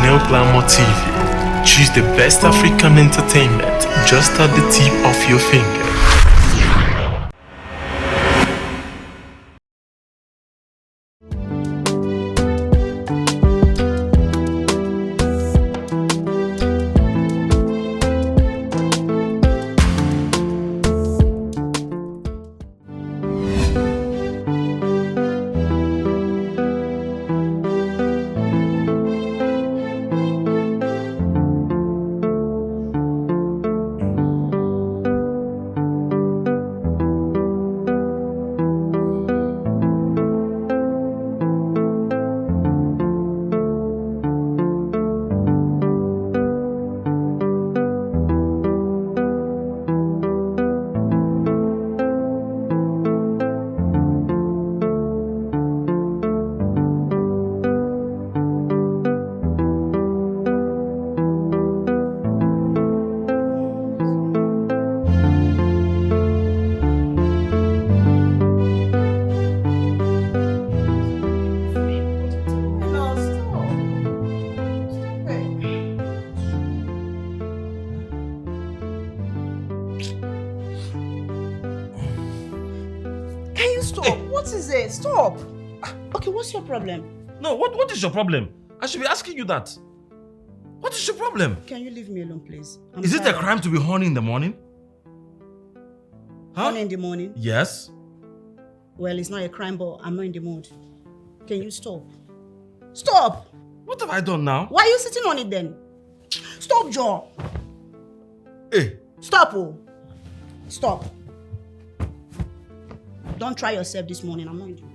Neo Glamour TV. Choose the best African entertainment just at the tip of your finger. Stop! Okay, what's your problem? No, what is your problem? I should be asking you that. What is your problem? Can you leave me alone, please? Is it a crime to be horny in the morning? Huh? Horny in the morning? Yes. Well, it's not a crime, but I'm not in the mood. Can you stop? Stop! What have I done now? Why are you sitting on it then? Stop, Joe! Hey! Stop, oh! Stop. Don't try yourself this morning. I'm not in the mood.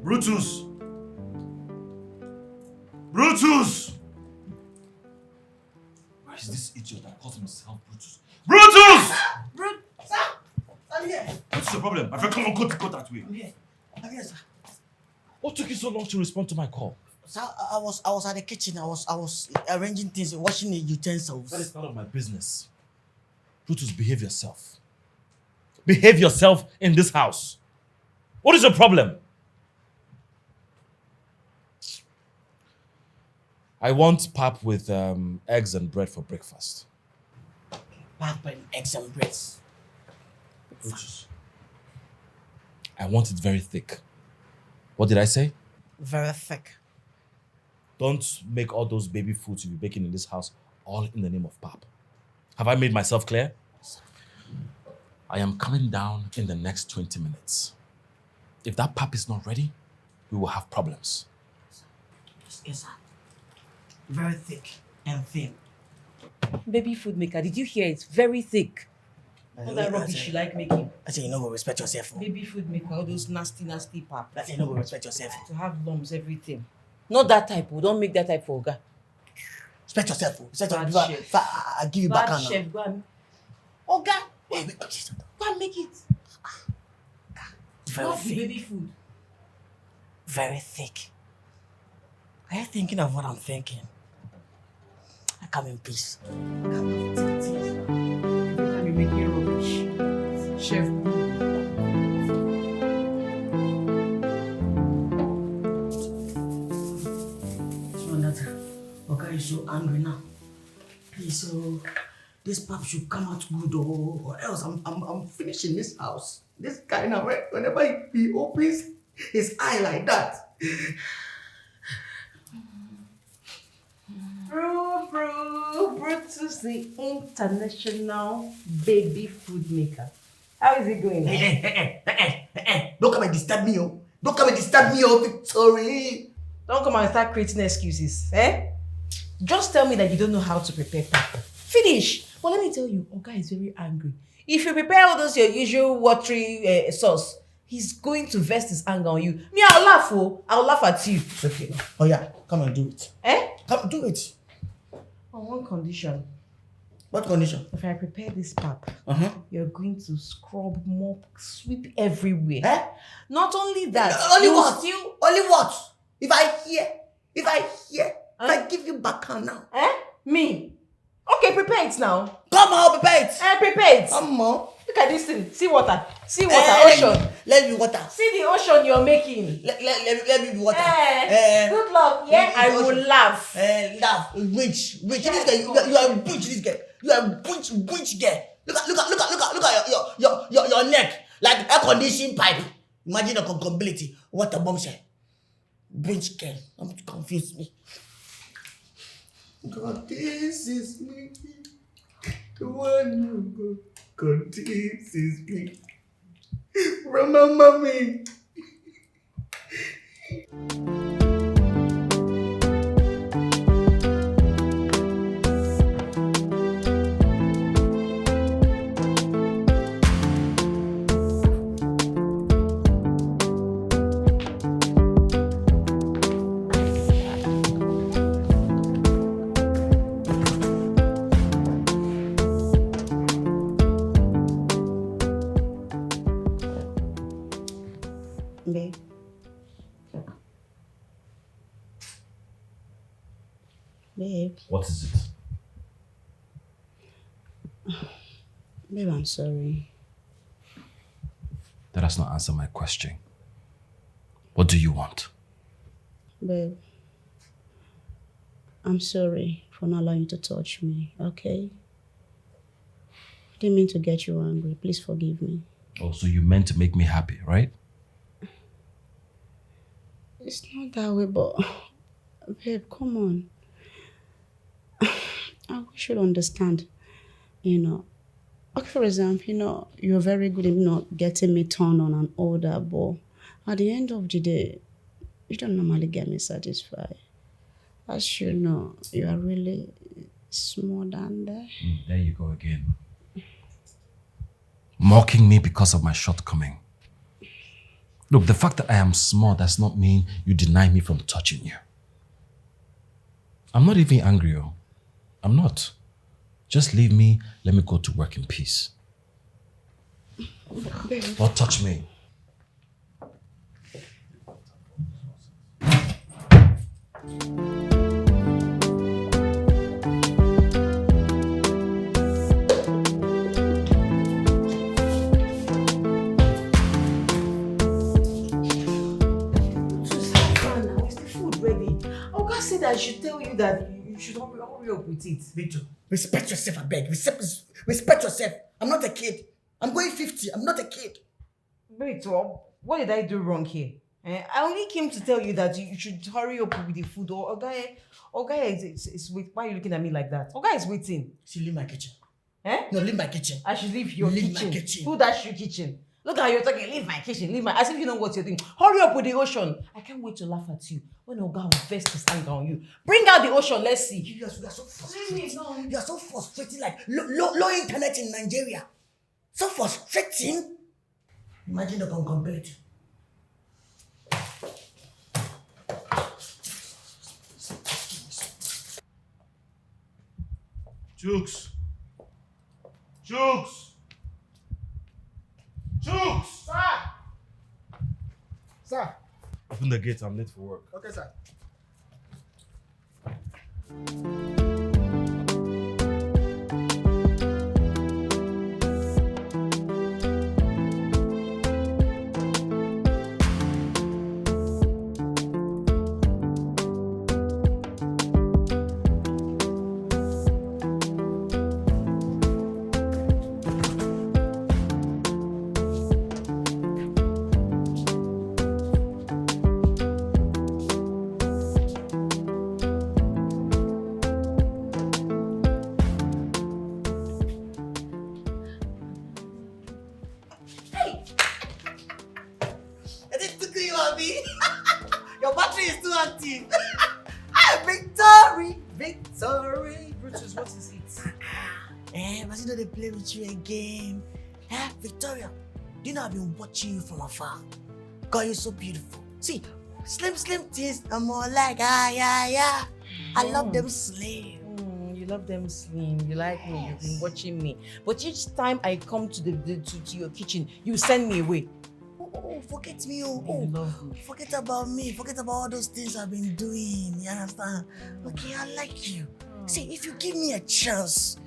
Brutus! Brutus! Where is this idiot that calls himself Brutus? Brutus! Sir! I'm here. What's your problem? My friend, come on, go that way. I'm here, sir. What took you so long to respond to my call? Sir, I was at the kitchen. I was arranging things, washing the utensils. That is none of my business. Brutus, behave yourself. Behave yourself in this house. What is your problem? I want pap with eggs and bread for breakfast. Pap and eggs and bread. Brutus, I want it very thick. What did I say? Very thick. Don't make all those baby foods you'll be baking in this house all in the name of pap. Have I made myself clear? I am coming down in the next 20 minutes. If that pap is not ready, we will have problems. Yes, sir. Very thick and thin. Baby food maker, did you hear it? Very thick. All that rubbish you like making. I say you know, respect yourself. Baby food maker, all those nasty pap. I say you know, respect yourself. To have lumps, everything. Not that type. We don't make that type for Oga. Respect yourself. Bad chef. I'll give you back Bad chef, go and... Oga! Go and make it. Very Not thick. baby food. Very thick. Are you thinking of what I'm thinking? I come in peace. Every time you're making rubbish. Chef. So that okay is so angry now. Please, so this pap should come out good, or else I'm finishing this house. This guy now, whenever he opens his eye like that. Brutus, the international baby food maker. How is it going? Don't come and disturb me, oh. Don't come and disturb me, oh, Victoria. Don't come and start creating excuses, eh? Just tell me that you don't know how to prepare pap. Finish. But let me tell you, Oga is very angry. If you prepare all those your usual watery sauce, he's going to vest his anger on you. Me, I'll laugh, oh. I'll laugh at you. Okay. Oh yeah, come and do it. Eh? Come do it. On one condition. What condition? If I prepare this pap, you're going to scrub, mop, sweep everywhere. Eh? Not only that, Only you what? still... Only what? If I give you back now. Eh? Me? Okay, prepare it now. Come on, prepare it. Prepare it. Come on. Look at this thing. See water. See water. Ocean. Let me water. See the ocean you're making. Let me water. Good luck. Yeah, I will laugh. Laugh. Rich. This guy, you are rich. This guy. You are rich guy. Look at your neck like air conditioning pipe. Imagine the compatibility. What a bombshell. Rich girl. Don't confuse me. God, this is me. The one you go. God, this is me. Remember me. Babe. Babe. What is it? Babe, I'm sorry. That does not answer my question. What do you want? Babe, I'm sorry for not allowing you to touch me, okay? I didn't mean to get you angry. Please forgive me. Oh, so you meant to make me happy, right? It's not that way, but babe, come on. I wish you'd understand, Okay, for example, you're very good in getting me turned on and all that, but at the end of the day, you don't normally get me satisfied. As you know, you are really small down there. There you go again. Mocking me because of my shortcoming. Look, the fact that I am small does not mean you deny me from touching you. I'm not even angry, oh. I'm not. Just leave me, let me go to work in peace. Don't touch me. I should tell you that you should hurry up with it. Victor, respect yourself, I beg. Respect yourself. I'm not a kid. I'm going 50. I'm not a kid. Victor, what did I do wrong here? I only came to tell you that you should hurry up with the food. Or guy is wait. Why are you looking at me like that? Guy is waiting. See, leave my kitchen. Eh? No, leave my kitchen. I should leave your Leave kitchen. my kitchen. Who that's your kitchen? Look how you're talking. Leave my kitchen. Leave my. As if you know what you're doing. Hurry up with the ocean. I can't wait to laugh at you when Oga will vest his anger on you. Bring out the ocean. Let's see. You are so frustrating. You are so frustrating. Like low internet in Nigeria. So frustrating. Imagine the compatibility. Jukes! Jukes! Jukes! Sir! Sir! Open the gate, I'm late for work. Okay, sir. is too active. Victory! Victory! Brutus, what is it? But you know they play with you again. Victoria, do you know I've been watching you from afar? God, you're so beautiful. See, slim things are more like, yeah. I love them slim. You love them slim. You like me. You've been watching me. But each time I come to to your kitchen, you send me away. Oh, forget me. You love me. Forget about me. Forget about all those things I've been doing. You understand? Okay, I like you. See, if you give me a chance,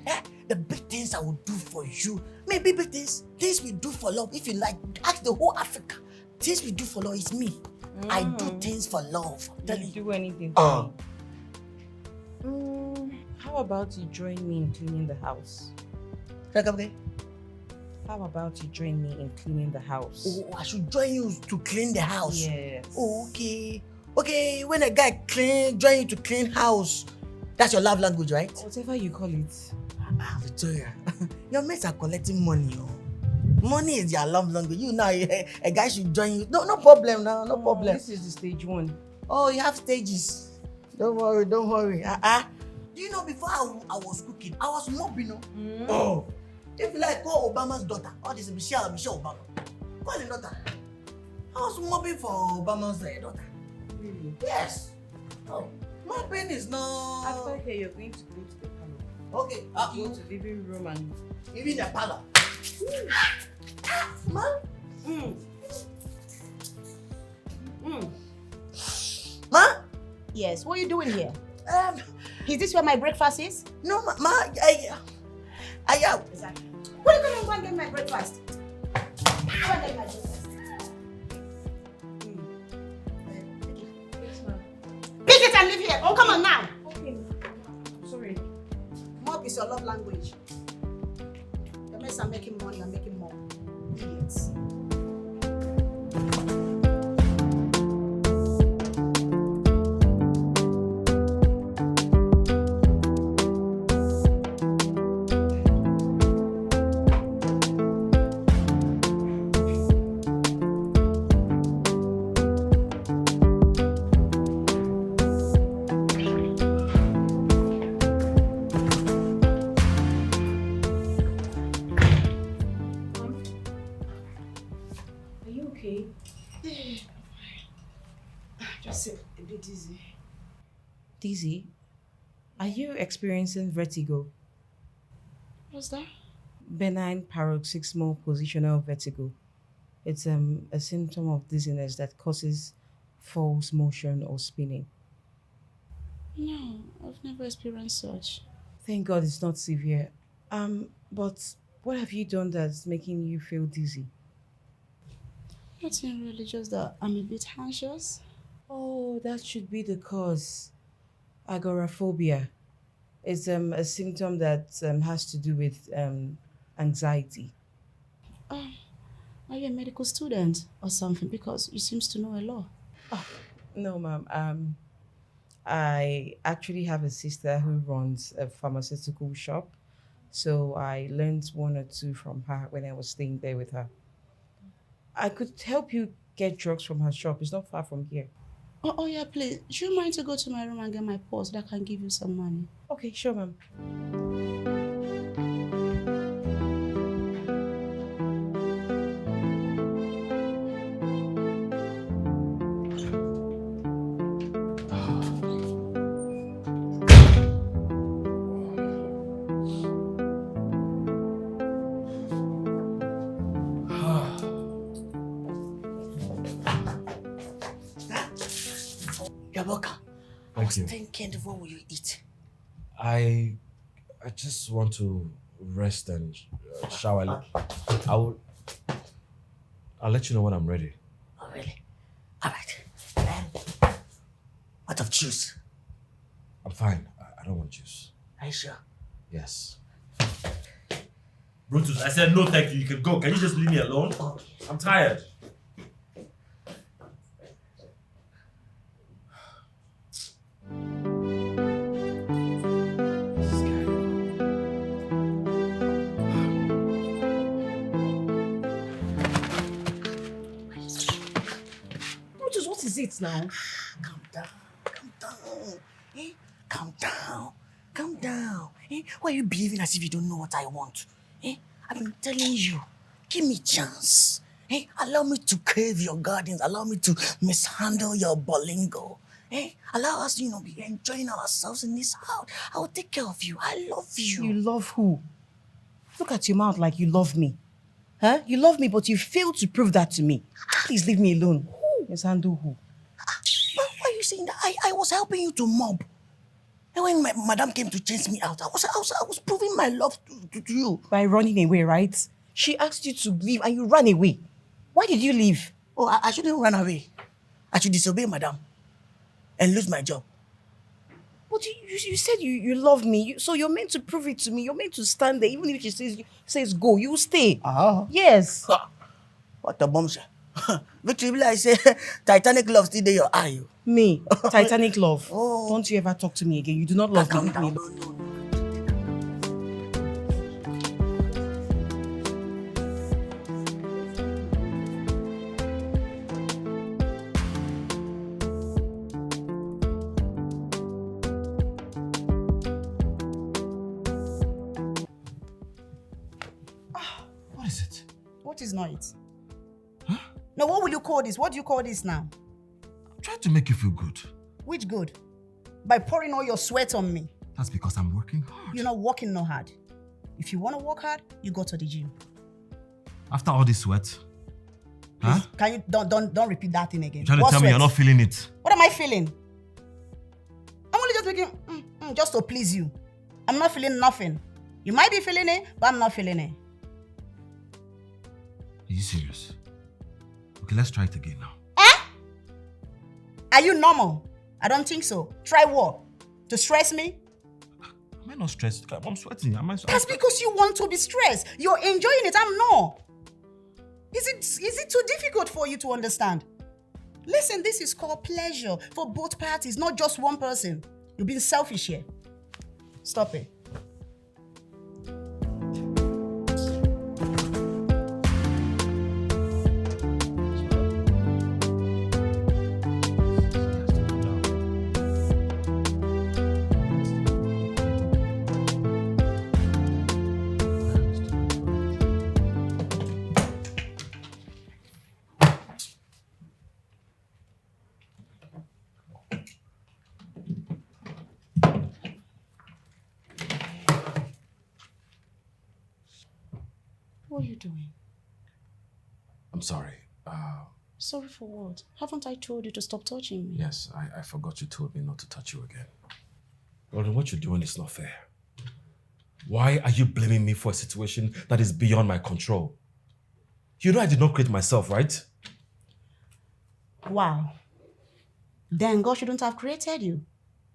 the big things I will do for you. Maybe big things we do for love. If you like, ask the whole Africa. Things we do for love is me. I do things for love. You do anything for me. How about you join me in cleaning the house? Okay. How about you join me in cleaning the house? Oh, I should join you to clean the house. Yes. Oh, okay. Okay, when a guy join you to clean house, that's your love language, right? Whatever you call it. Victoria, your mates are collecting money. Money is your love language. You now, a guy should join you. No problem now, no problem. This is the stage 1. Oh, you have stages. Don't worry. Do you know before I was cooking, I was mopping. Oh, if you like, call Obama's daughter. Oh, this is Michelle Obama. Call the daughter. I was mopping for Obama's daughter. Really? Yes. Oh, mopping is not. After here, you're going to go to the parlor. Okay, Go to the living room and even the parlor. Man. Ma? Yes, what are you doing here? Is this where my breakfast is? No, ma, Exactly. What are you going to go and get my breakfast? Go and get my breakfast. Yes, ma'am. Pick it and leave here. Oh, come on now. Okay. Sorry. Mop is your love language. The mess are making money and making more. Idiots. Dizzy, are you experiencing vertigo? What's that? Benign paroxysmal positional vertigo. It's a symptom of dizziness that causes false motion or spinning. No, I've never experienced such. Thank God it's not severe. But what have you done that's making you feel dizzy? Nothing really, just that I'm a bit anxious. Oh, that should be the cause. Agoraphobia. It's a symptom that has to do with anxiety. Are you a medical student or something? Because you seems to know a lot. No, ma'am. I actually have a sister who runs a pharmaceutical shop. So I learned 1 or 2 from her when I was staying there with her. I could help you get drugs from her shop. It's not far from here. Oh yeah, please. Do you mind to go to my room and get my purse that can give you some money? Okay, sure, ma'am. You're welcome. I was thinking, what will you eat? I just want to rest and shower. I'll let you know when I'm ready. Oh, really? All right. What of juice? I'm fine. I don't want juice. Are you sure? Yes. Brutus, I said no thank you. You can go. Can you just leave me alone? Okay. I'm tired. Brutus, what is it now? Calm Eh? Calm down. Calm down. Eh? Why are you behaving as if you don't know what I want? Eh? I've been telling you. Give me chance. Eh? Allow me to crave your gardens. Allow me to mishandle your bolingo. Eh? Allow us, be enjoying ourselves in this house. I will take care of you. I love you. You love who? Look at your mouth like you love me. Huh? You love me, but you failed to prove that to me. Please leave me alone. Yes, handle who? Why are you saying that? I was helping you to mob. And when my madam came to chase me out, I was proving my love to you. By running away, right? She asked you to leave and you ran away. Why did you leave? Oh, I shouldn't run away. I should disobey madam and lose my job. But you said you love me, so you're meant to prove it to me. You're meant to stand there. Even if she says go, you stay. Yes. What a bombshell. Victory, like I say, Titanic love still there your eye. Me, Titanic love. Oh. Don't you ever talk to me again. You do not love Calm me. down. No. What is it? What is not it? Huh? Now, what will you call this? What do you call this now? I'm trying to make you feel good. Which good? By pouring all your sweat on me. That's because I'm working hard. You're not working no hard. If you want to work hard, you go to the gym. After all this sweat? Please, Huh? can you don't repeat that thing again? You're trying to What tell me sweat? you're not feeling it? What am I feeling? I'm only just making just to please you. I'm not feeling nothing. You might be feeling it, but I'm not feeling it. Are you serious? Okay, let's try it again now. Are you normal? I don't think so. Try what? To stress me? Am I not stressed? I'm sweating. That's because you want to be stressed. You're enjoying it. I'm not. Is it too difficult for you to understand? Listen, this is called pleasure for both parties, not just one person. You're being selfish here. Stop it. What are you doing? I'm sorry. Sorry for what? Haven't I told you to stop touching me? Yes, I forgot you told me not to touch you again. Roland, what you're doing is not fair. Why are you blaming me for a situation that is beyond my control? You know I did not create myself, right? Wow. Then God shouldn't have created you.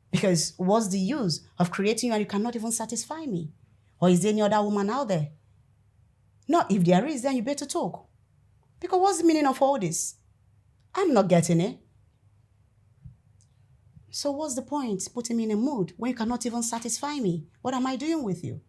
Because what's the use of creating you and you cannot even satisfy me? Or is there any other woman out there? No, if there is, then you better talk. Because what's the meaning of all this? I'm not getting it. So what's the point putting me in a mood when you cannot even satisfy me? What am I doing with you?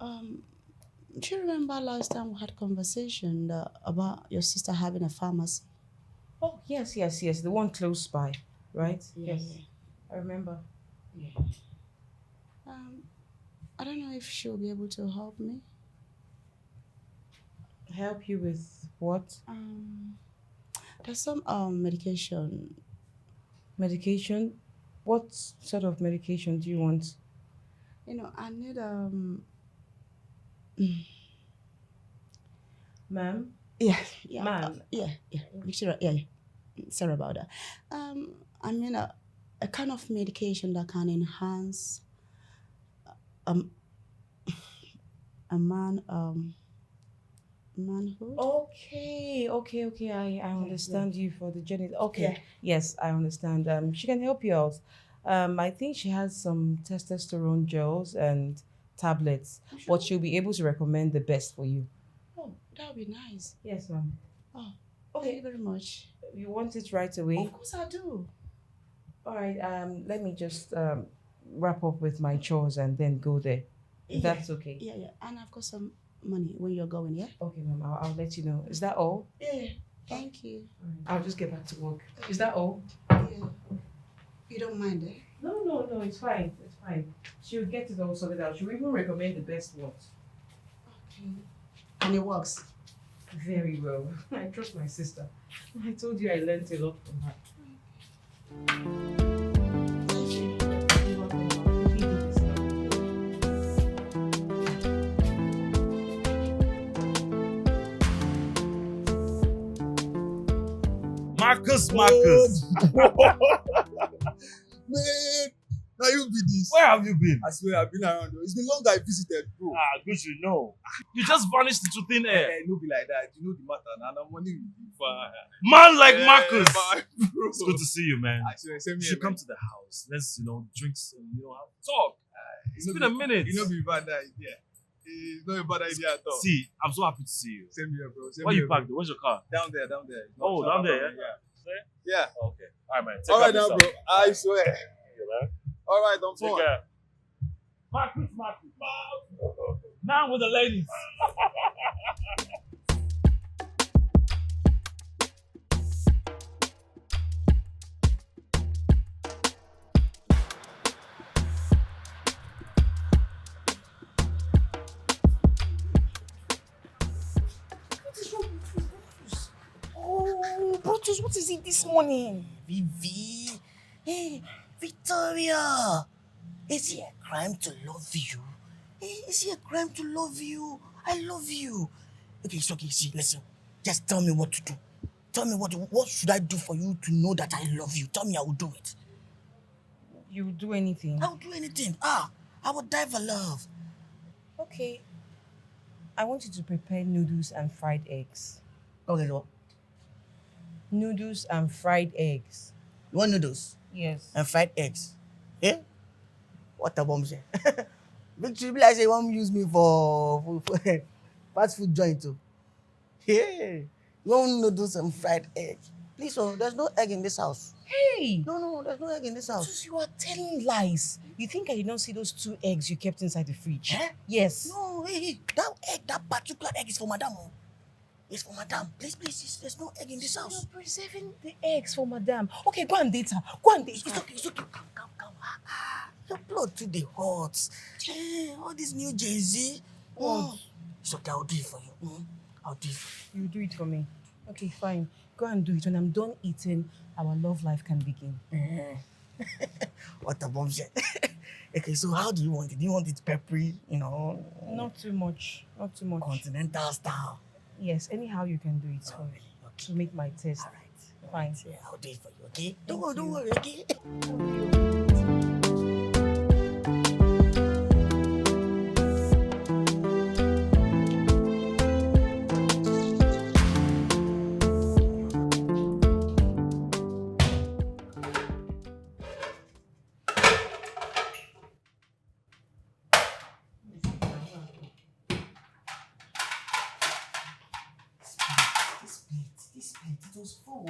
Do you remember last time we had a conversation about your sister having a pharmacy? Oh, yes. The one close by, right? Yeah, Yes. yeah. I remember. Yeah. I don't know if she'll be able to help me. Help you with what? There's some medication. Medication? What sort of medication do you want? I need Ma'am? yeah. Ma'am? Yeah. Victoria, yeah. Sorry about that. a kind of medication that can enhance um, a manhood. Okay. I understand you for the journey. Okay. Yeah. Yes, I understand. She can help you out. I think she has some testosterone gels and tablets, but she'll be able to recommend the best for you. Oh, that would be nice. Yes, ma'am. Oh, Okay. thank you very much. You want it right away? Of course I do. All right. Let me just wrap up with my chores and then go there. If Yeah. that's okay. Yeah. And I've got some money when you're going, yeah? Okay, ma'am. I'll let you know. Is that all? Yeah. Thank you. I'll just get back to work. Is that all? Yeah. You don't mind, eh? No. It's fine. It's fine. She'll get it all sorted out. She'll even recommend the best ones. Okay. And it works. Very well. I trust my sister. I told you I learned a lot from her. Thank you. Marcus. Man, now you be this. Where have you been? I swear I've been around. It's been long I visited, bro. Good you know. You just vanished into thin air. No be like that. You know the matter. Now the money will be fine. Man like Marcus. Bro. It's good to see you, man. I swear, send You me should a come man. to the house. Let's, drink some, have talk. It's You been know a minute. You know be bad idea. It's not a bad idea at all. See, I'm so happy to see you. Send me here, bro. Send Where me you here, parked? Where's your car? bro. Down there. Oh, down there, Yeah. There? Yeah. Okay. All right, man. Take All care right of now, yourself. bro. I swear. Okay, man. All right, don't Take phone. care. Marcus. Now with the ladies. Oh, Brutus, what is it this morning? Vivi. Hey, Victoria. Is it a crime to love you? Hey, is it a crime to love you? I love you. Okay, it's okay. See, listen. Just tell me what to do. Tell me what should I do for you to know that I love you? Tell me, I will do it. You will do anything. I will do anything. I will die for love. Okay. I want you to prepare noodles and fried eggs. Okay, so Noodles and fried eggs. you want noodles Yes. and fried eggs? Eh? What a bombshell. Victory be like say you want use me for fast food joint too. Yeah. You want noodles and fried egg. Please, oh, there's no egg in this house. Hey! No, there's no egg in this house. Brutus, you are telling lies. You think I did not see those 2 eggs you kept inside the fridge? Eh? Yes. No, hey, that particular egg is for madam. Oh. It's for madam. Please, there's no egg in this house. You're preserving the eggs for madam. Okay, go and date her. Go and date It's her. okay. Come. Your blood to the hot. All this new Jay-Z. It's okay, I'll do it for you. I'll do it for You do it for me. Okay, fine. Go and do it. When I'm done eating, our love life can begin. you. What a bombshell. Okay, so how do you want it? Do you want it peppery, Not too much. Not too much. continental style? Yes, anyhow you can do it for me. Okay. To make my taste. All right. Fine. Yeah, I'll do it for you, okay? Thank Don't you. worry, okay? This plate, it was full.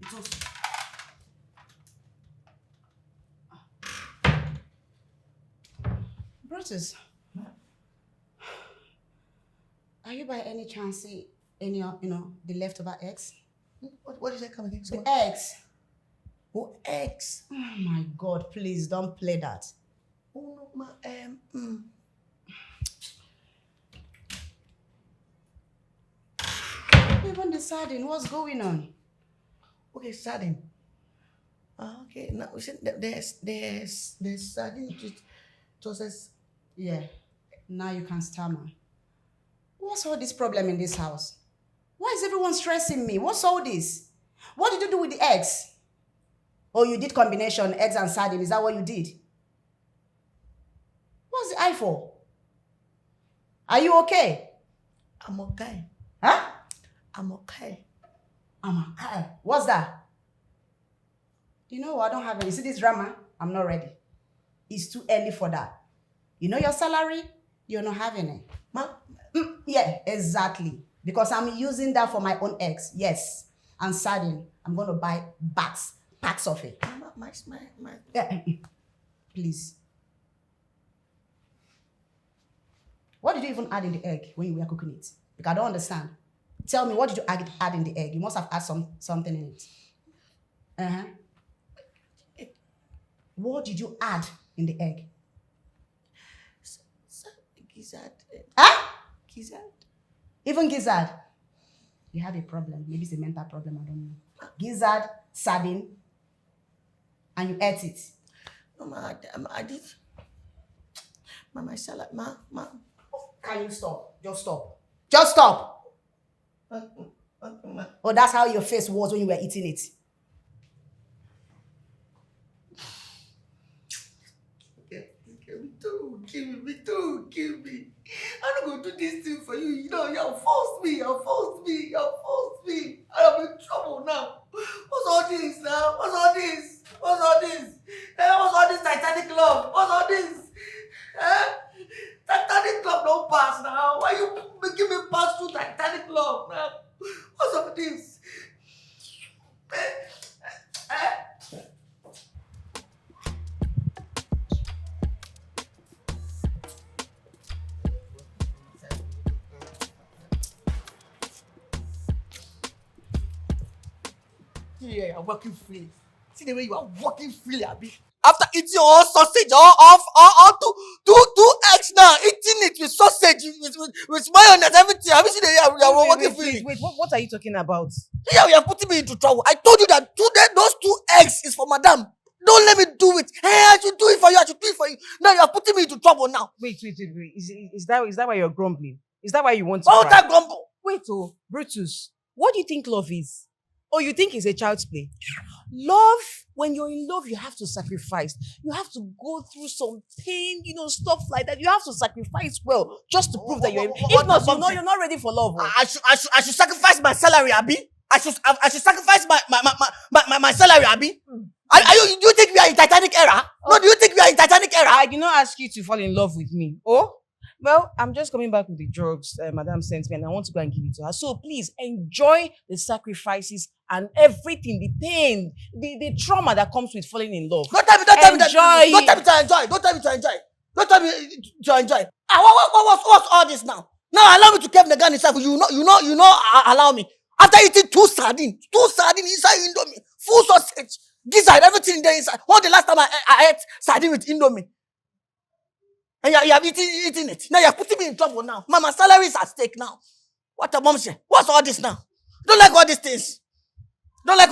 It was. Brutus, are you by any chance see any of, the leftover eggs? What is that coming again? The eggs. Oh, eggs. Oh my God, please don't play that. Oh, no, Even the sardine, what's going on? Okay, sardine. Okay, now we said that there's sardine sauces. Yeah, now you can stammer. What's all this problem in this house? Why is everyone stressing me? What's all this? What did you do with the eggs? Oh, you did combination, eggs and sardine. Is that what you did? What's the eye for? Are you okay? I'm okay. Huh? I'm okay. I'm okay. What's that? You know what? I don't have any. See this drama? I'm not ready. It's too early for that. You know your salary? You're not having it. Yeah, exactly. Because I'm using that for my own eggs. Yes. And sardine. I'm going to buy packs of it. My. Yeah. Please. What did you even add in the egg when you were cooking it? Because I don't understand. Tell me, what did you add in the egg? You must have added something in it. Uh-huh. What did you add in the egg? Gizzard. Huh? Gizzard. Even gizzard. You have a problem. Maybe it's a mental problem. I don't know. Gizzard, sardine, and you ate it. Mama, I did. My salad. Ma. Can you stop? Just stop. Just stop. Oh, that's how your face was when you were eating it. Me too. Kill me. I'm not going to do this thing for you. You know, you have forced me. I'm in trouble now. What's all this now? What's all this? What's all this Titanic love? What's all this? Titanic love don't pass now. Why you making me pass through Titanic love now? What's all this? Yeah, you're working freely. See the way you are working freely, Abi. After eating all sausage, all two eggs now, eating it with sausage, with mayonnaise, everything. Have you seen the way you are working freely? Wait, what are you talking about? Yeah, you are putting me into trouble. I told you that those 2 eggs is for madam. Don't let me do it. Hey, I should do it for you. Now you are putting me into trouble now. Wait. Is that why you're grumbling? Is that why you want to Why would cry? I grumble? Wait, Brutus, what do you think love is? Or you think it's a child's play? Love, when you're in love, you have to sacrifice. You have to go through some pain, stuff like that. You have to sacrifice well, just to prove that you're in. If not, you're not ready for love. I should sacrifice my salary, Abi. I should sacrifice my salary, Abi. Do you think we are in Titanic era? No, do you think we are in Titanic era? I did not ask you to fall in love with me. Oh? Well, I'm just coming back with the drugs Madam sent me, and I want to go and give it to her. So please enjoy the sacrifices and everything, the pain, the trauma that comes with falling in love. Don't tell me to enjoy. What's all this now? Now allow me to keep the gun inside. You know, allow me. After eating 2 sardines inside Indomie, full sausage, gizzard, everything there inside. When the last time I ate sardine with Indomie? And you have eating it. Now you're putting me in trouble now. Mama, salary is at stake now. What a mom say? What's all this now? Don't like all these things. I don't like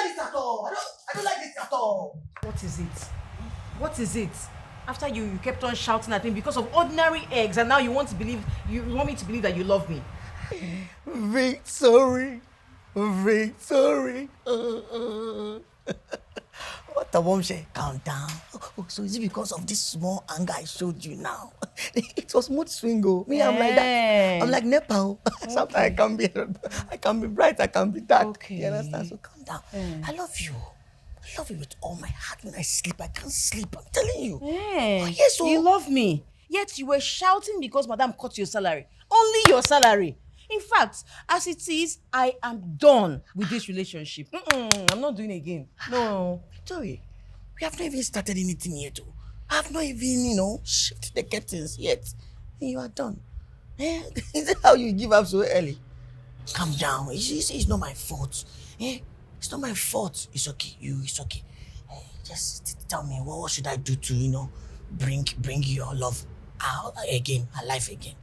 this at all. I don't like this at all. What is it? After you kept on shouting at me because of ordinary eggs, and now you want me to believe that you love me. Victory. What the mom say? Calm down. Oh, so is it because of this small anger I showed you now? It was mood swing. Me, I'm like that. I'm like Nepal. Sometimes I can be bright, I can be dark. Okay. You understand? So calm down. I love you. I love you with all my heart. When I sleep, I can't sleep. I'm telling you. Hey, Oh, yes, so you love me. Yet you were shouting because Madam cut your salary. Only your salary. In fact, as it is, I am done with this relationship. I'm not doing it again. No. Victoria, we have not even started anything yet. I have not even, shifted the curtains yet. And you are done. Is that how you give up so early? Calm down. It's not my fault. It's not my fault. It's okay. It's okay. Just tell me, what should I do to, bring your love out again, alive again?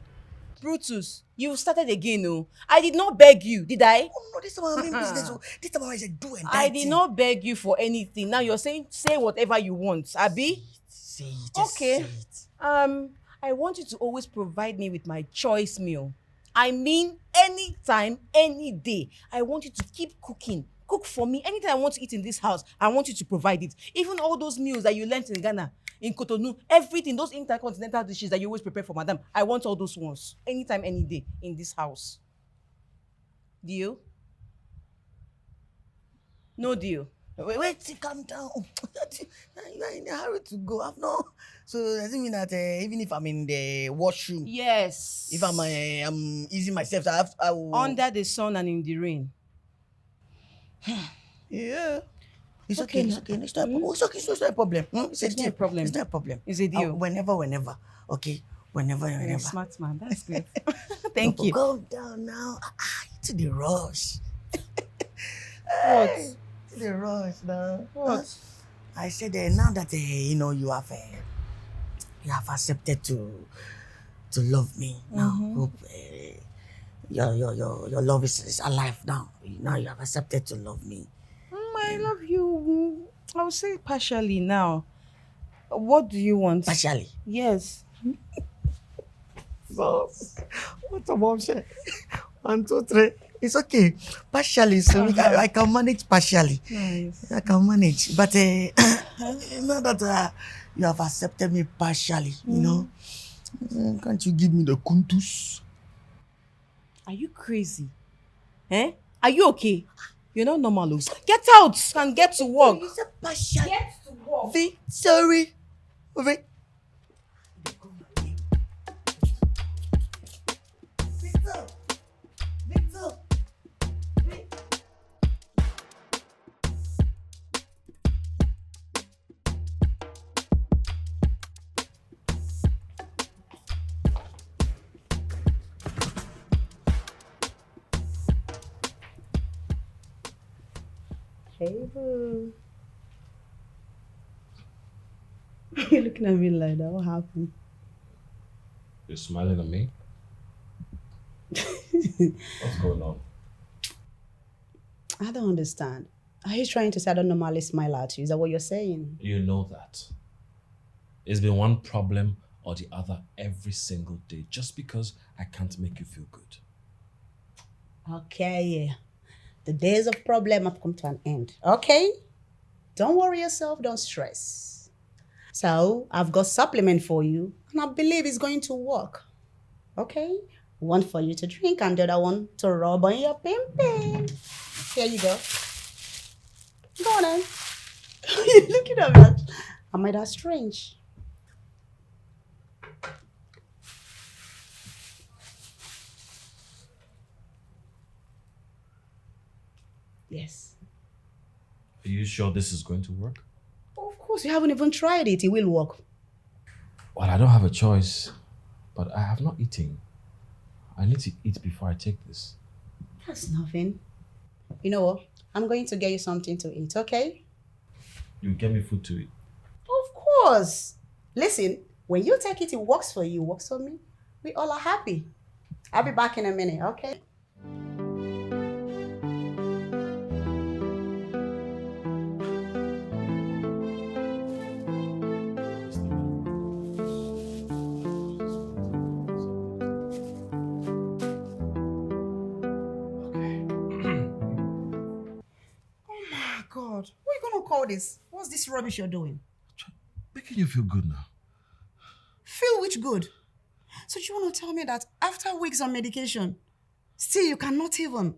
Brutus, you started again, no? I did not beg you, did I? Oh, no, this time I'm in business. This time I said do and die. I did not beg you for anything. Now you're saying say whatever you want, Abi? Say it. Just Okay. say it. I want you to always provide me with my choice meal. I mean anytime, any day. I want you to keep cooking. Cook for me. Anything I want to eat in this house, I want you to provide it. Even all those meals that you learnt in Ghana, in Cotonou, everything, those intercontinental dishes that you always prepare for madam, I want all those ones. Anytime, any day in this house. Deal? No deal. Wait, calm down. You are in a hurry to go. I've no. So does it mean that even if I'm in the washroom, Yes. if I'm easing myself, so I will. Under the sun and in the rain. Yeah. It's Okay, okay. It's okay. It's not a problem. It's okay. It's not a problem. It's a It's not deal. a problem. It's not a problem. It's a deal. Whenever. Okay. Whenever. You're a smart man. That's great. Thank No, you. Calm down now. It's the rush. What? It's the rush now. What? I said now that you have accepted to love me now. Hope your love is alive now. Now you have accepted to love me. I love you. I will say partially now. What do you want? Partially. Yes. So, what a bombshell. 1, 2, 3. It's okay. Partially, so I can manage partially. Nice. I can manage. But now that you have accepted me partially, can't you give me the kuntus? Are you crazy? Eh? Are you okay? You're not normal. Oh. Get out and get to work. You said partially. Get to work. Sorry. Wait. Victor. Hey, boo. You're looking at me like that. What happened? You're smiling at me? What's going on? I don't understand. Are you trying to say I don't normally smile at you? Is that what you're saying? You know that. It's been one problem or the other every single day just because I can't make you feel good. Okay. The days of problem have come to an end. Okay? Don't worry yourself. Don't stress. So, I've got supplement for you, and I believe it's going to work. Okay? One for you to drink, and the other one to rub on your pim-pim. Here you go. Go on then. You're looking at me. Am I that strange? Yes. Are you sure this is going to work? Of course, you haven't even tried it. It will work. Well, I don't have a choice, but I have not eaten. I need to eat before I take this. That's nothing. You know what? I'm going to get you something to eat, okay? You get me food to eat. Of course. Listen, when you take it, it works for you, works for me. We all are happy. I'll be back in a minute, okay? God, what are you going to call this? What's this rubbish you're doing? Making you feel good now. Feel which good? So you want to tell me that after weeks on medication, still you cannot even,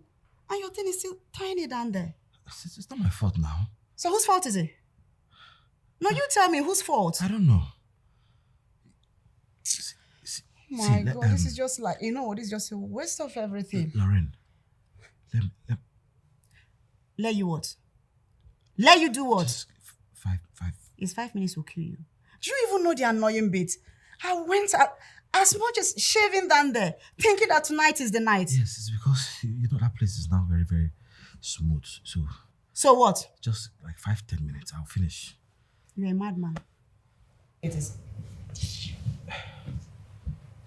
and your thing is still tiny down there? It's not my fault now. So whose fault is it? No, you tell me whose fault? I don't know. My God, this is just like, this is just a waste of everything. Lauren, Let you what? Let you do what? just five. It's 5 minutes will kill you. Do you even know the annoying bit? I went out as much as shaving down there, thinking that tonight is the night. Yes, it's because that place is now very, very smooth. So what? Just like 5-10 minutes, I'll finish. You're a madman. It is.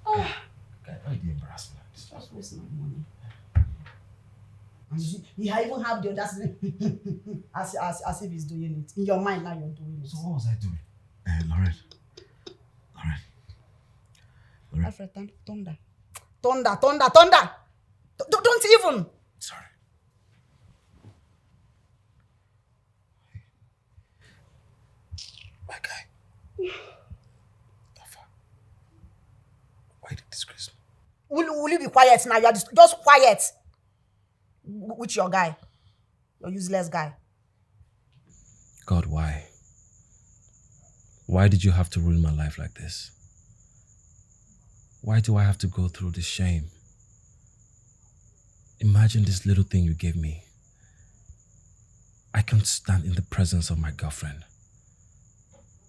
God, why the embarrassment? Just waste my money. You even have the audacity as if he's doing it. In your mind now you're doing it. So what was I doing? Lauren. Alfred, thunder. Thunder, thunder, thunder. Don't even. Sorry. My guy. Alpha. Why did you disgrace me? Will you be quiet now? You are just quiet. With your guy. Your useless guy. God, why? Why did you have to ruin my life like this? Why do I have to go through this shame? Imagine this little thing you gave me. I can't stand in the presence of my girlfriend.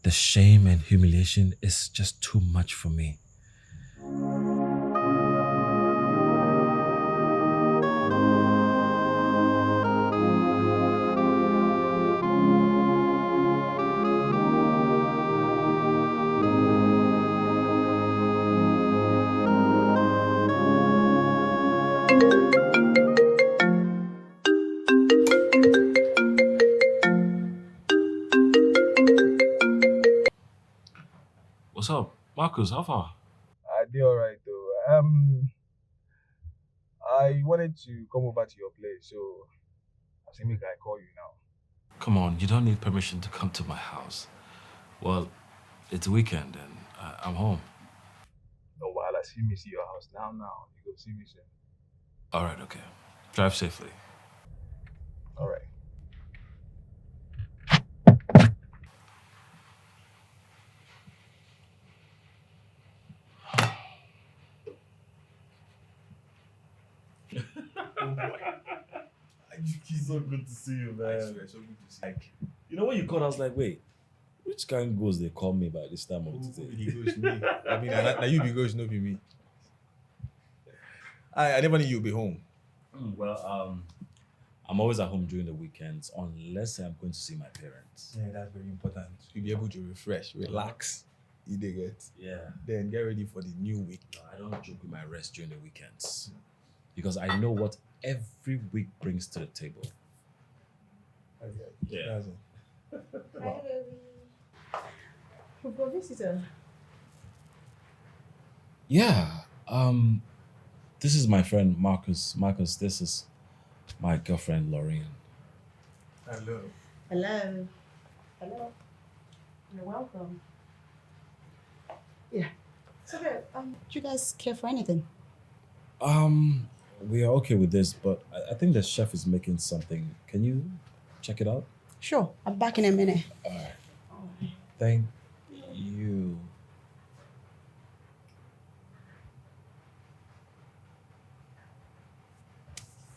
The shame and humiliation is just too much for me. What's up? Marcus, how far? I did alright though. I wanted to come over to your place, so I think I call you now. Come on, you don't need permission to come to my house. Well, it's weekend and I'm home. No, while I see me see your house now. You go see me soon. All right, okay. Drive safely. Alright. So good to see you, man. I swear, so good to see you. Like, you know when you called, I was like, wait, which kind of ghost they call me by this time of the Who day? be the ghost me? I mean, now you be ghost, no be me. I never knew you'd be home. Well, I'm always at home during the weekends unless I'm going to see my parents. Yeah, that's very important. You'll be able to refresh, relax. You dig it? Yeah. Then get ready for the new week. No, I don't joke with my rest during the weekends because I know what every week brings to the table. Okay. Yeah. That's it. Hi, baby. We've got visitor. Yeah. This is my friend Marcus. Marcus, this is my girlfriend Lorraine. Hello. Hello. Hello. You're welcome. Yeah. So, do you guys care for anything? We are okay with this, but I think the chef is making something. Can you check it out? Sure. I'm back in a minute. Thank you.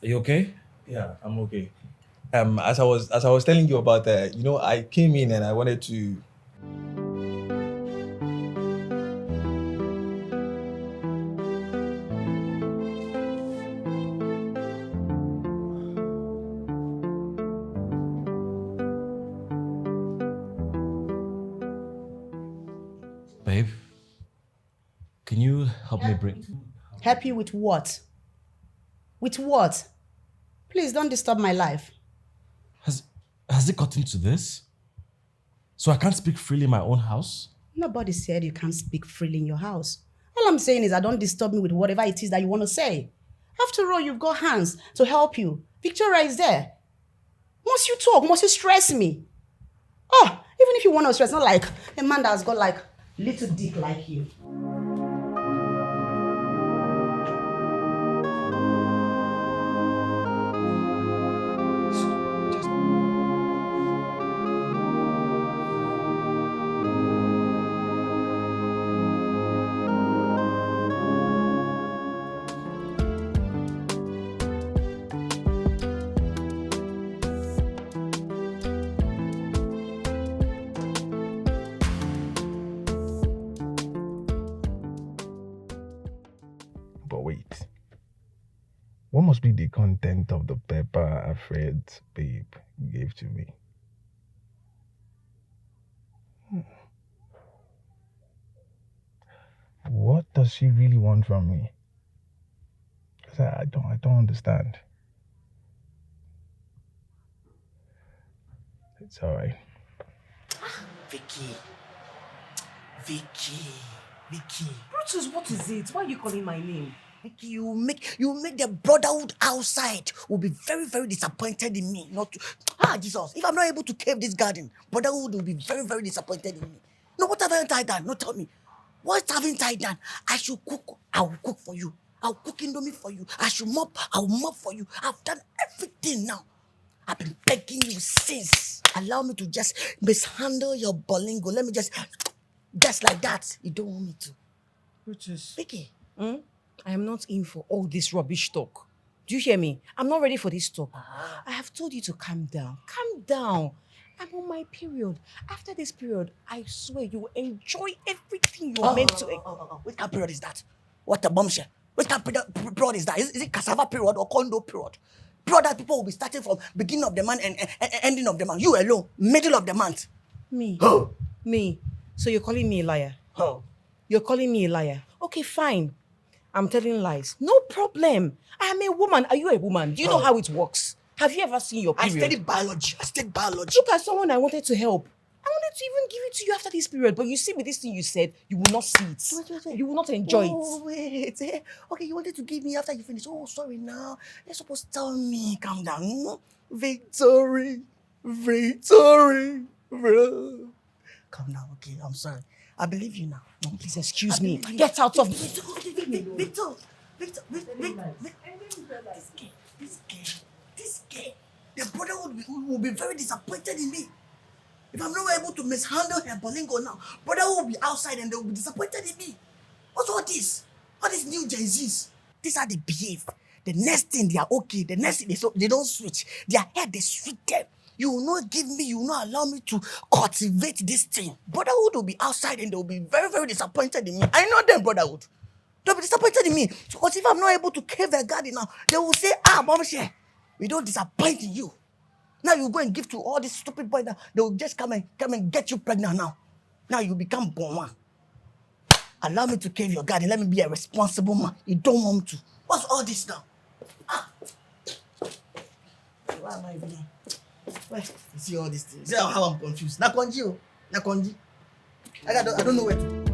Are you okay? Yeah, I'm okay. As I was telling you about I came in and I wanted to. Babe, can you help me bring... Help you with what? With what? Please don't disturb my life. Has it gotten to this? So I can't speak freely in my own house? Nobody said you can't speak freely in your house. All I'm saying is that don't disturb me with whatever it is that you want to say. After all, you've got hands to help you. Victoria is there. Must you talk? Must you stress me? Oh, even if you want to stress, not like a man that has got like little dick like you. But wait. What must be the content of the paper Alfred's babe gave to me? What does she really want from me? 'Cause I don't understand. It's alright. Vicky. Brutus, what is it? Why are you calling my name? You make the brotherhood outside will be very, very disappointed in me. Jesus, if I'm not able to cave this garden, brotherhood will be very, very disappointed in me. No, what haven't I done? No, tell me. What haven't I done? I should cook. I will cook for you. I'll cook indomie for you. I should mop. I'll mop for you. I've done everything now. I've been begging you since. Allow me to just mishandle your bolingo. Let me just like that. You don't want me to. Brutus. Vicky. I am not in for all this rubbish talk. Do you hear me? I'm not ready for this talk. I have told you to calm down. Calm down. I'm on my period. After this period, I swear you will enjoy everything you are meant to. Which kind of period is that? What a bombshell. Which kind of period is that? Is it cassava period or condo period? Period that people will be starting from beginning of the month and ending of the month. You alone, middle of the month. Me? Oh. Me? So you're calling me a liar? Oh. You're calling me a liar? Okay, fine. I'm telling lies. No problem. I am a woman. Are you a woman? Do you know how it works? Have you ever seen your period? I studied biology. Look at someone I wanted to help. I wanted to even give it to you after this period, but you see with this thing you said, you will not see it. Wait. You will not enjoy it. Wait. Okay, you wanted to give me after you finished. Oh, sorry now. You're supposed to tell me. Calm down. Victory. Bro. Come now, okay? I'm sorry. I believe you now. No, Please excuse me. Get out of me. Victor. This girl. The brother will be very disappointed in me. If I'm not able to mishandle her bolingo now, brother will be outside and they will be disappointed in me. What's all this? All these new Gen Zs. These are the behave. The next thing they are okay. The next thing they don't switch. Their head they switch them. You will not give me, you will not allow me to cultivate this thing. Brotherhood will be outside and they will be very, very disappointed in me. I know them, brotherhood. They'll be disappointed in me. Because if I'm not able to cave their garden now, they will say, Mama Share, we don't disappoint in you. Now you go and give to all these stupid boys now. They will just come and get you pregnant now. Now you become born one. Allow me to cave your garden. Let me be a responsible man. You don't want me to. What's all this now? Why am I even here? Why? You see all these things. See how I'm confused. Nakonji. I don't know where to.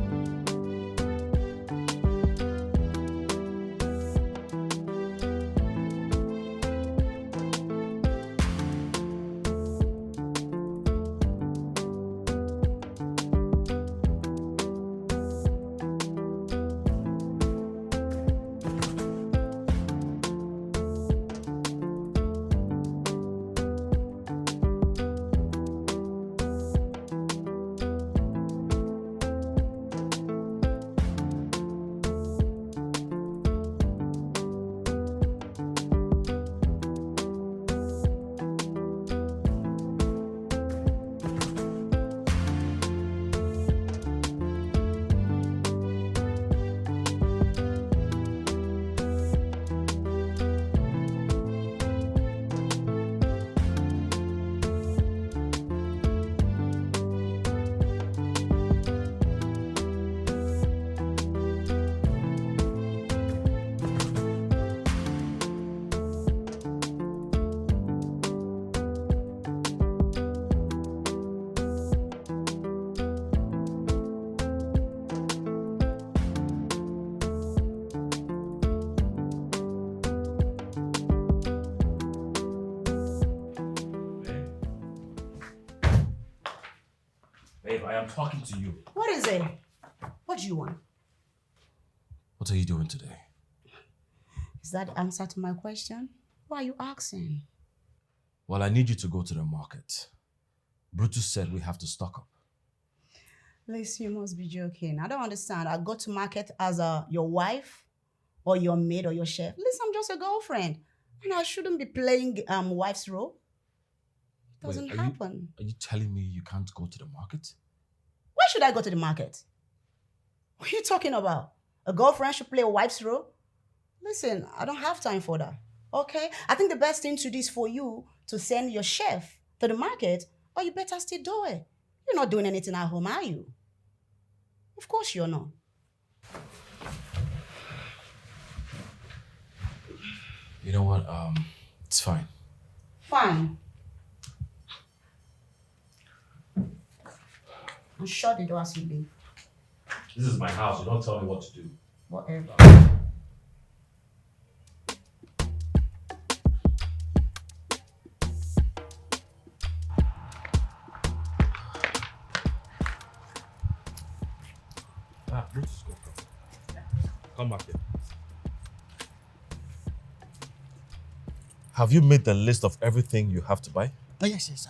Babe, I am talking to you. What is it? What do you want? What are you doing today? Is that the answer to my question? Why are you asking? Well, I need you to go to the market. Brutus said we have to stock up. Listen, you must be joking. I don't understand. I go to market as your wife or your maid or your chef. Listen, I'm just a girlfriend. And I shouldn't be playing wife's role. It doesn't happen. Are you telling me you can't go to the market? Why should I go to the market? What are you talking about? A girlfriend should play a wife's role? Listen, I don't have time for that. Okay? I think the best thing to do is for you to send your chef to the market, or you better still do it. You're not doing anything at home, are you? Of course you're not. You know what? It's fine. Fine. And shut the door as you leave. This is my house. You don't tell me what to do. Whatever. Brutus, go. Come back here. Have you made the list of everything you have to buy? Oh, yes.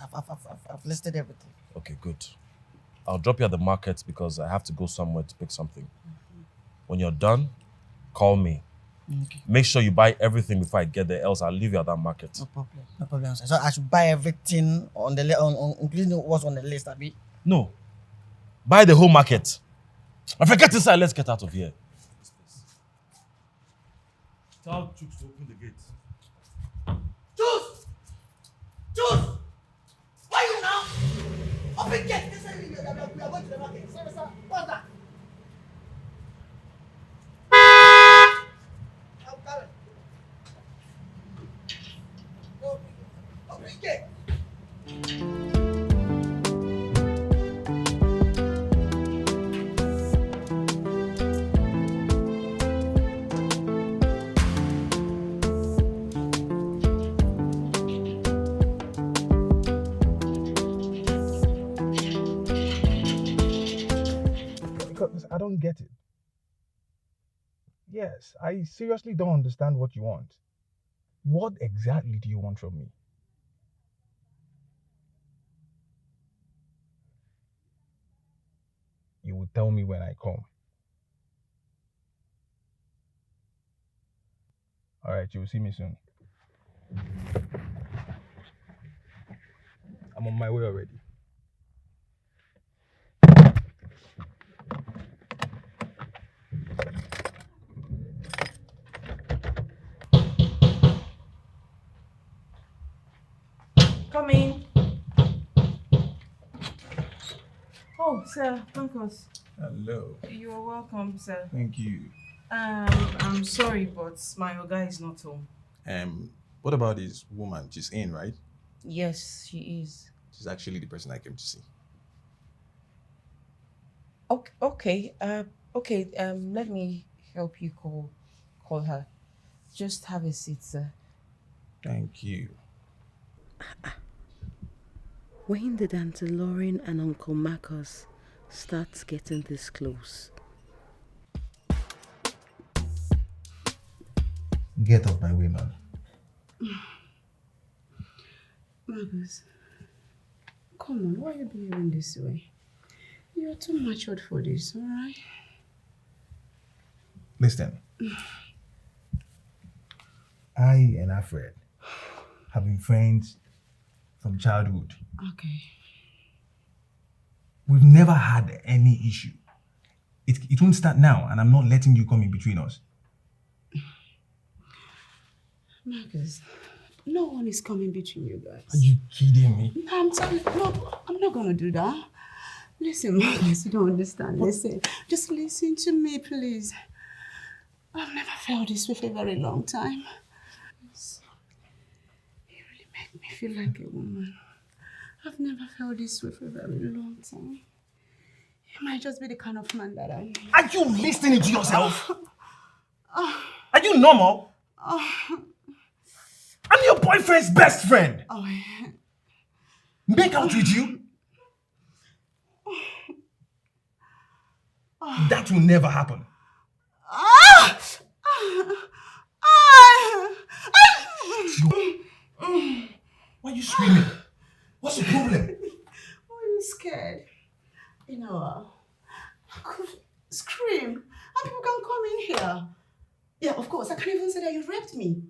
I've listed everything. Okay, good. I'll drop you at the market because I have to go somewhere to pick something. When you're done, call me. Okay. Make sure you buy everything before I get there, else I'll leave you at that market. No problem, sir. So I should buy everything on the including what's on the list, Abi? No. Buy the whole market. I forget inside, let's get out of here. Tell Chooks to open the gate. Choose! Why you now? Open gate! We are going to the market. Sir, what's that? I'm coming. Open gate! Because I don't get it. Yes, I seriously don't understand what you want. What exactly do you want from me? You will tell me when I come. Alright, you will see me soon. I'm on my way already. Come in. Oh, sir, Uncles. Hello. You're welcome, sir. Thank you. I'm sorry, but my Oga is not home. What about this woman? She's in, right? Yes, she is. She's actually the person I came to see. Okay. Let me help you call her. Just have a seat, sir. Thank you. When did Auntie Lauren and Uncle Marcus start getting this close? Get off my way, man. Marcus, come on, why are you behaving this way? You're too matured for this, alright? Listen. I and Alfred have been friends from childhood. Okay. We've never had any issue. It won't start now, and I'm not letting you come in between us. Marcus, no one is coming between you guys. Are you kidding me? No, I'm telling you, no, I'm not gonna do that. Listen, Marcus, you don't understand. Listen, just listen to me, please. I've never felt this way for a very long time. You really make me feel like a woman. I've never felt this way for a very long time. You might just be the kind of man that I am. Are you listening to yourself? Are you normal? I'm your boyfriend's best friend. Oh, yeah. Make out with you? That will never happen. Why are you screaming? What's the problem? Why are you scared? You know, I could scream and people can come in here. Yeah, of course. I can even say that you raped me.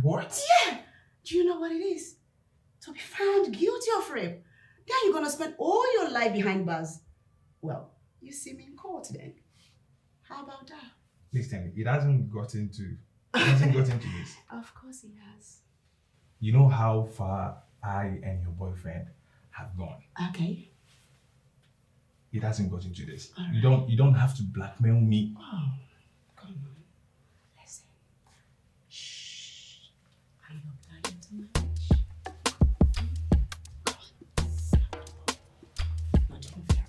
What? Yeah. Do you know what it is? To be found guilty of rape. Then you're going to spend all your life behind bars. Well, you see me in court then. How about that? Listen, it hasn't gotten to this. Of course he has. You know how far I and your boyfriend have gone. Okay. It hasn't gotten to this. All You don't have to blackmail me. Oh, come on. Listen. Shh. Are you planning to marriage? Not even fair.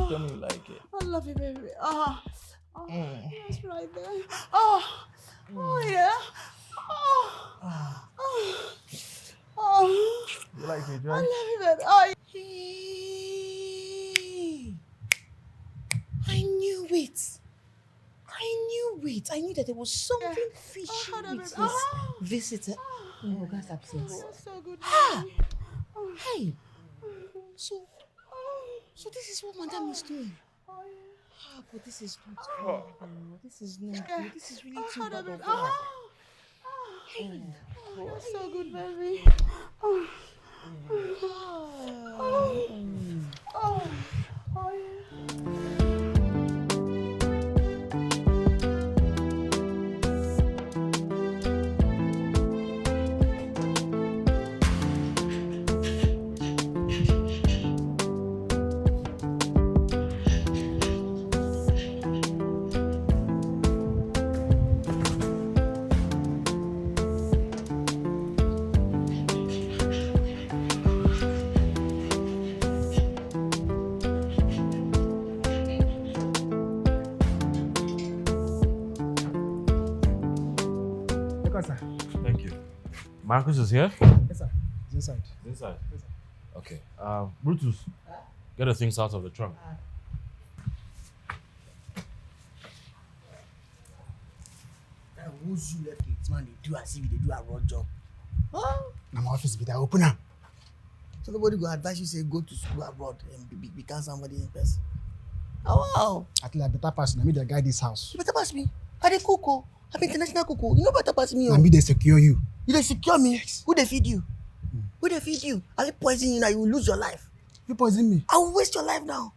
tell me you like it. I love you, baby. It's right there. Oh yeah. Oh, You like it, I right? love you, baby. Oh, Hey, I knew it. I knew that there was something fishy with this visitor in Oga's absence. you're so good, baby. Hey, so this is what Madame is doing. But this is not good. This is not good. This is really too bad of her. Hey, You're so good, baby. Thank you. Marcus is here? Yes, sir. It's inside. Inside. Okay. Brutus, get the things out of the trunk. That who's you left it, man, they do as if they do a raw job. Now my office be there. Open up. So nobody go advise you say go to school abroad and become somebody in person. Oh wow. At least I better pass. Now me they guide this house. You better pass me. I dey cook oh. I be international cook oh. You know better pass me Now oh. me they secure you. You dey secure me. Who dey feed you? Who dey feed you? I will poison you now, you will lose your life. You poison me. I will waste your life now.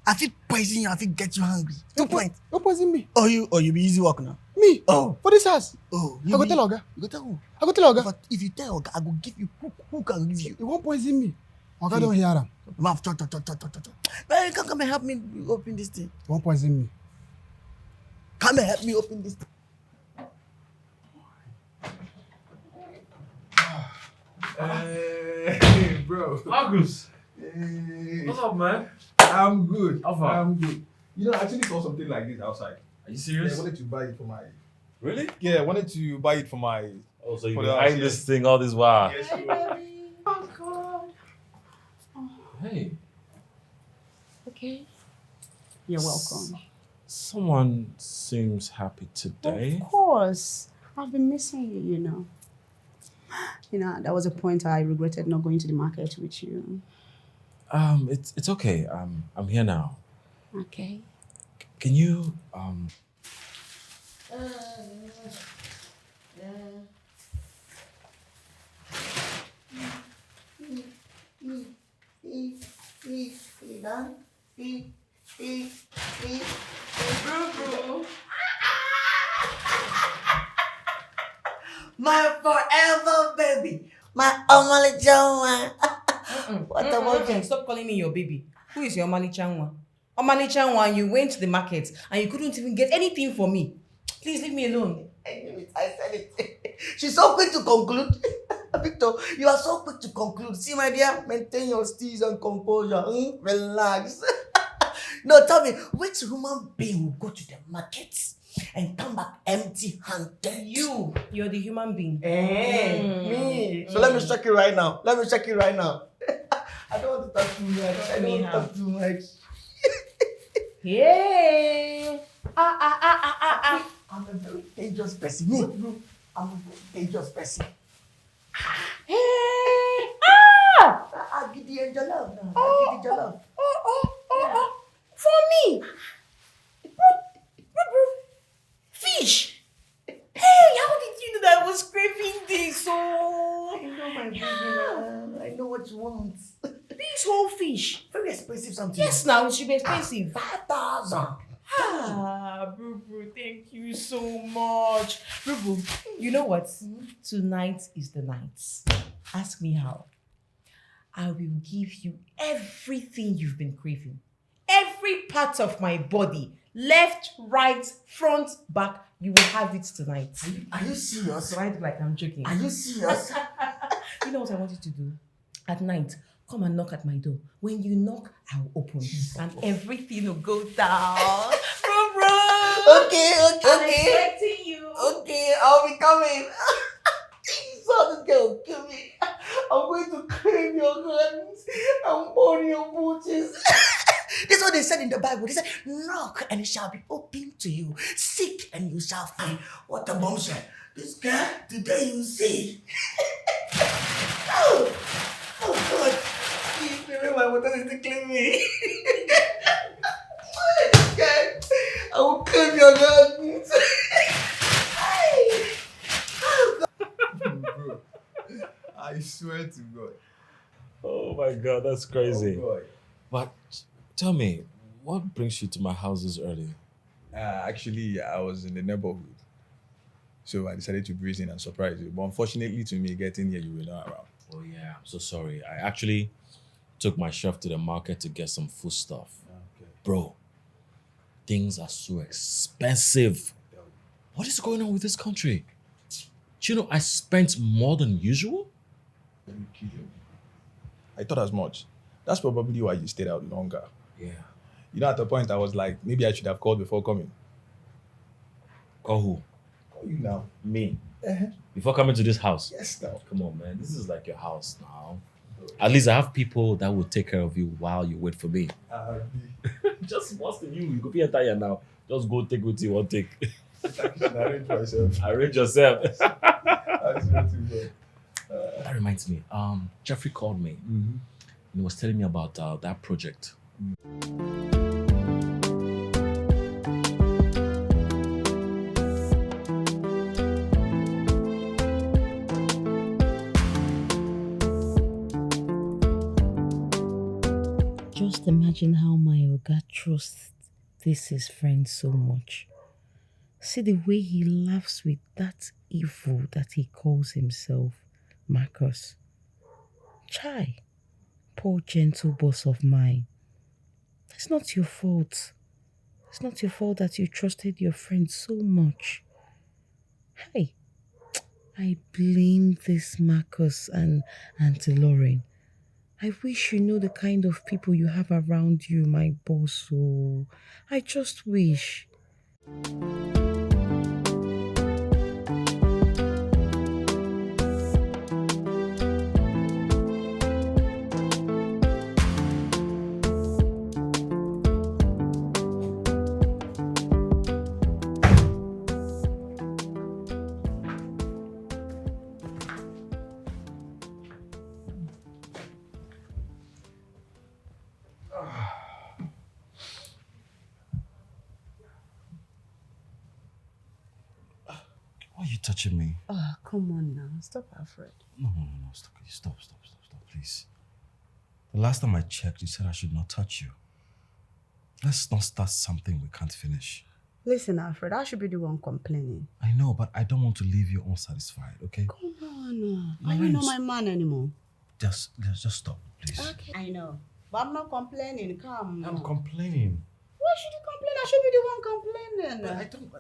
I fit poison you, I fit get you hungry. 2 points. You poison me. Oh you be easy work now. Me. Oh. For this house. Oh. I go tell Oga. You go tell who? I go tell Oga. But if you tell Oga, I go give you who can give you. You won't poison me. Oga don't hear him. Mouth cho. Man, you can come and help me open this thing. You won't poison me. Come and help me open this thing. Hey, bro. Marcus, Hey. what's up, man? I'm good. How far? I'm good. You know, I actually saw something like this outside. Are you Yeah, serious? I wanted to buy it for my. Really? Yeah, I wanted to buy it for my. Oh, so you've For been the eyeing house, this thing all this while. Yes, sure. Oh God. Hey, Okay. You're welcome. someone seems happy today. Of course. I've been missing you, you know. You know, there was a point I regretted not going to the market with you. It's okay. I'm here now. Okay. Can you My forever baby. My Omali Joa. What about you? Stop calling me your baby. Who is your Omali Chanwa? Omali Chanwa, you went to the market and you couldn't even get anything for me. Please leave me alone. I knew it. I said it. She's so quick to conclude. Victor, you are so quick to conclude. See, my dear, maintain your steez and composure. Relax. No, tell me, which human being will go to the market and come back empty-handed? You're the human being. Me. So let me check it right now. I don't want to talk too much. I don't want to talk too much. Hey. I'm a very dangerous person. Me. I'm a very dangerous person. Hey. I'll give you your love now. I'll give you your love. For me. Fish. Hey, how did you know that I was craving this? I know my baby. I know what you want. This whole fish. Very expensive something. Yes, now it should be expensive. 5,000. Boo, thank you so much. Boo, you know what? Tonight is the night. Ask me how. I will give you everything you've been craving. Every part of my body. Left, right, front, back. You will have it tonight. Are you serious? Right, like I'm joking. Are you serious? You know what I want you to do? At night, Come and knock at my door. When you knock, I'll open. And everything will go down. Bro. Okay. I'm expecting you. Okay, I'll be coming. So this girl will kill me. I'm going to claim your hands and burn your booties. This is what they said in the Bible. They said, knock and it shall be opened to you. Seek and you shall find. What a bombshell. This girl, today you see. Oh God. Please, remember my water is to claim me. I will claim your hands. Bro, I swear to God. Oh my God, that's crazy. Oh, boy. But tell me, what brings you to my house this early? Actually, I was in the neighborhood. So I decided to breeze in and surprise you. But unfortunately to me, getting here, you were not around. Oh yeah, I'm so sorry. I actually took my chef to the market to get some food stuff. Okay. Bro, things are so expensive. What is going on with this country? Do you know I spent more than usual? Are you kidding? I thought as much. That's probably why you stayed out longer. Yeah. You know, at the point I was like, maybe I should have called before coming. Call who? Call you now. Me. Uh-huh. Before coming to this house? Yes, now. Come on, man. This is like your house now. At least I have people that will take care of you while you wait for me. Just what's the you? You could be a tire now. Just go take what you want to take. I should arrange myself. Arrange yourself. I swear to God. That reminds me. Jeffrey called me. Mm-hmm. And he was telling me about that project. Just imagine how my Oga trusts his friend so much. See the way he laughs with that evil that he calls himself, Marcus. Chai, poor gentle boss of mine. It's not your fault. It's not your fault that you trusted your friend so much. Hey, I blame this Marcus and Auntie Lauren. I wish you know the kind of people you have around you, my boss. Oh, I just wish. Why are you touching me? Oh, come on now. Stop, Alfred. No. Stop, please. The last time I checked, you said I should not touch you. Let's not start something we can't finish. Listen, Alfred, I should be the one complaining. I know, but I don't want to leave you unsatisfied, okay? Come on. Are you not my man anymore? Just stop, please. Okay. I know. But I'm not complaining. Come on. I'm complaining. Why should you complain? I should be the one complaining. But I don't...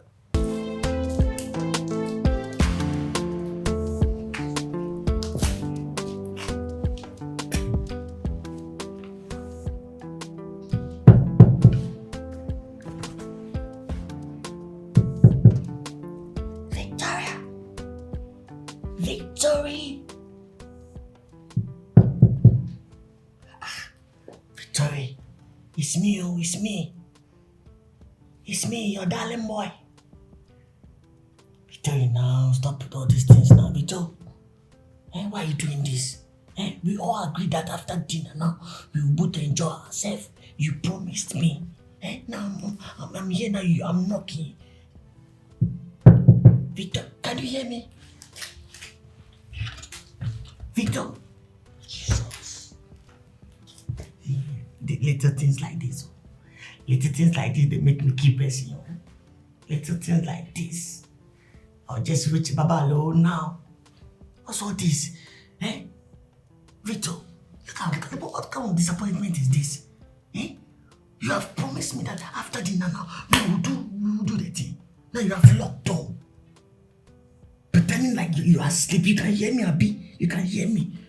Victory! Victory! It's me, oh, it's me. It's me, your darling boy. Victory, now stop with all these things now, Victor. Why are you doing this? We all agreed that after dinner now, we will both enjoy ourselves. You promised me. Now I'm here now, I'm knocking. Victor, can you hear me? Victor, Jesus. The little things like this, they make me keep pressing. Little things like this. I'll just reach Baba alone now. What's all this? Victor, what kind of disappointment is this? You have promised me that after dinner now, we will do the thing. Now you have locked down. Pretending like you are asleep. You can hear me, Abi. You can hear me.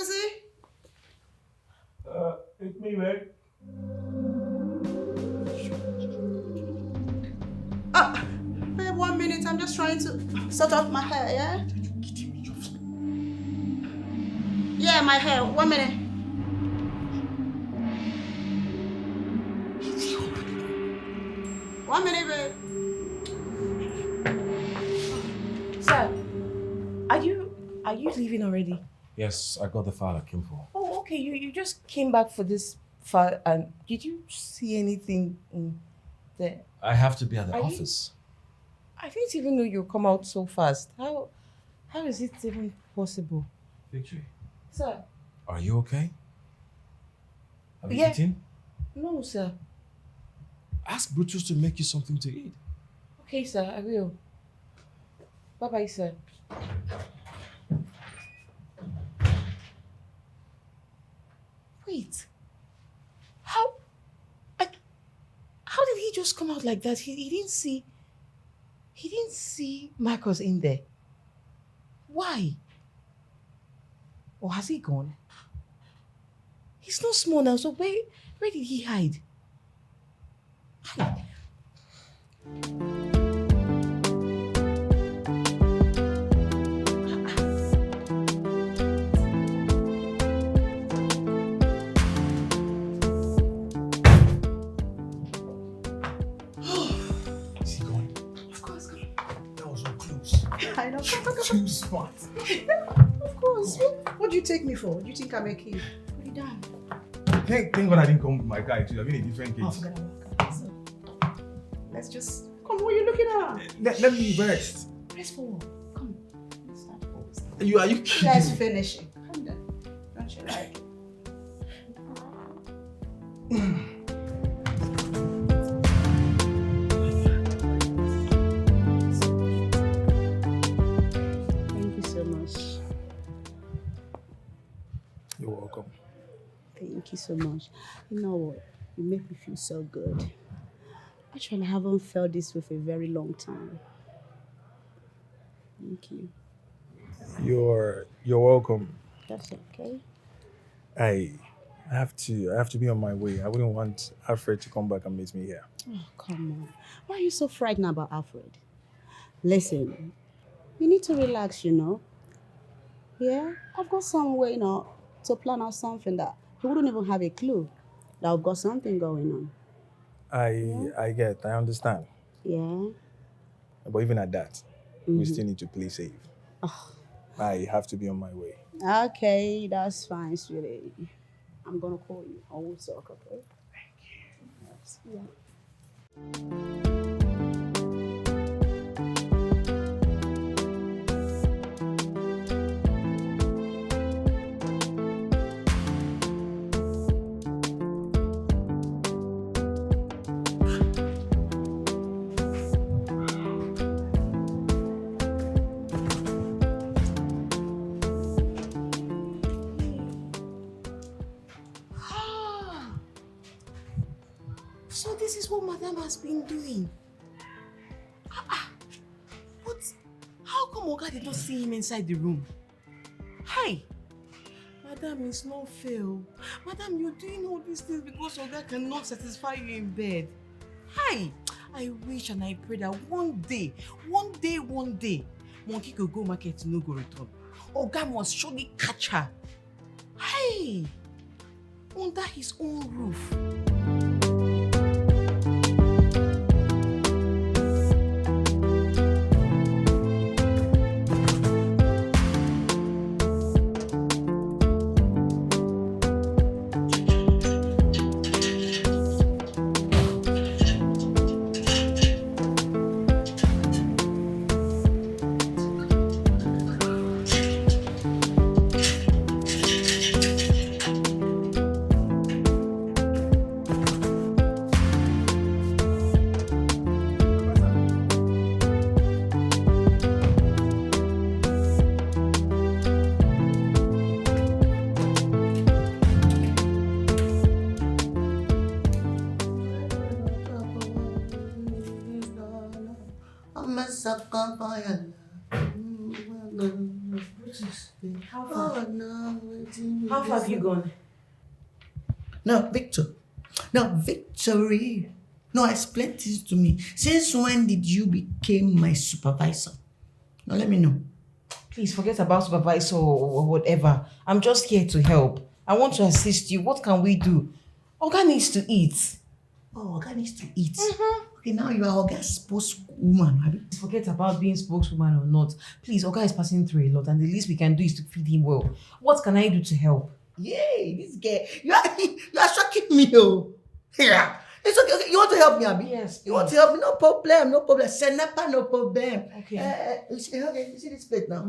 is it? It's me, Maid. Babe, 1 minute. I'm just trying to sort out my hair, yeah? Yeah, my hair. 1 minute. One minute, babe. Sir, are you leaving already? Yes, I got the file I came for. Oh, okay. You just came back for this file, and did you see anything in there? I have to be at the Are you- office. I didn't even know you come out so fast. How is it even possible? Victory, Sir? are you okay? Have you Yeah. eaten? No, sir. Ask Brutus to make you something to eat. Okay, sir, I will. Bye-bye, sir. Wait. How did he just come out like that? He didn't see Marcus in there. Why? Or has he gone? He's not small now, so where did he hide? Is he going? Of course. That was so close. I know. Too smart. Of course. What do you take me for? Do you think I'm a kid? Put it down. Thank God I didn't come with my guy too. I'm in a different Oh, case. forget about that. So, let's just... Come, what are you looking at? Let me rest. Press forward. Come. Let's start forward. Are you kidding? Let's finish it. Come down. Don't you like it? Thank you so much. You're welcome. Thank you so much. You know what? You make me feel so good. Actually, I haven't felt this with a very long time. Thank you. You're welcome. That's okay. I have to be on my way. I wouldn't want Alfred to come back and meet me here. Oh, come on. Why are you so frightened about Alfred? Listen, you need to relax, you know. Yeah? I've got some way, to plan out something that he wouldn't even have a clue that I've got something going on. I understand. Yeah? But even at that, we still need to play safe. I have to be on my way. Okay, that's fine, sweetie. I'm gonna call you. I will talk, okay? Thank you. Yeah. So this is what Madame has been doing. But how come Oga did not see him inside the room? Hey! Madame, it's not fair. Madame, you're doing all these things because Oga cannot satisfy you in bed. Hey! I wish and I pray that one day, Monkey could go market to no go return. Oga must surely catch her. Hey! Under his own roof. I'm a sucker for your love. How far? Oh no, waiting. How far have you gone? No, Victor. No, Victory. No, explain this to me. Since when did you become my supervisor? Now let me know. Please forget about supervisor or whatever. I'm just here to help. I want to assist you. What can we do? Oga needs to eat. Oh, Oga needs to eat. Okay, now you are Oga's spokeswoman, abi? Forget about being spokeswoman or not. Please, Oga is passing through a lot, and the least we can do is to feed him well. What can I do to help? Yay, this guy. You are shocking me, oh. Yeah. It's okay. You want to help me, Abi? Yes. You want to help me? No problem. No problem. Senapa, no problem. Okay. Okay. You see this plate now?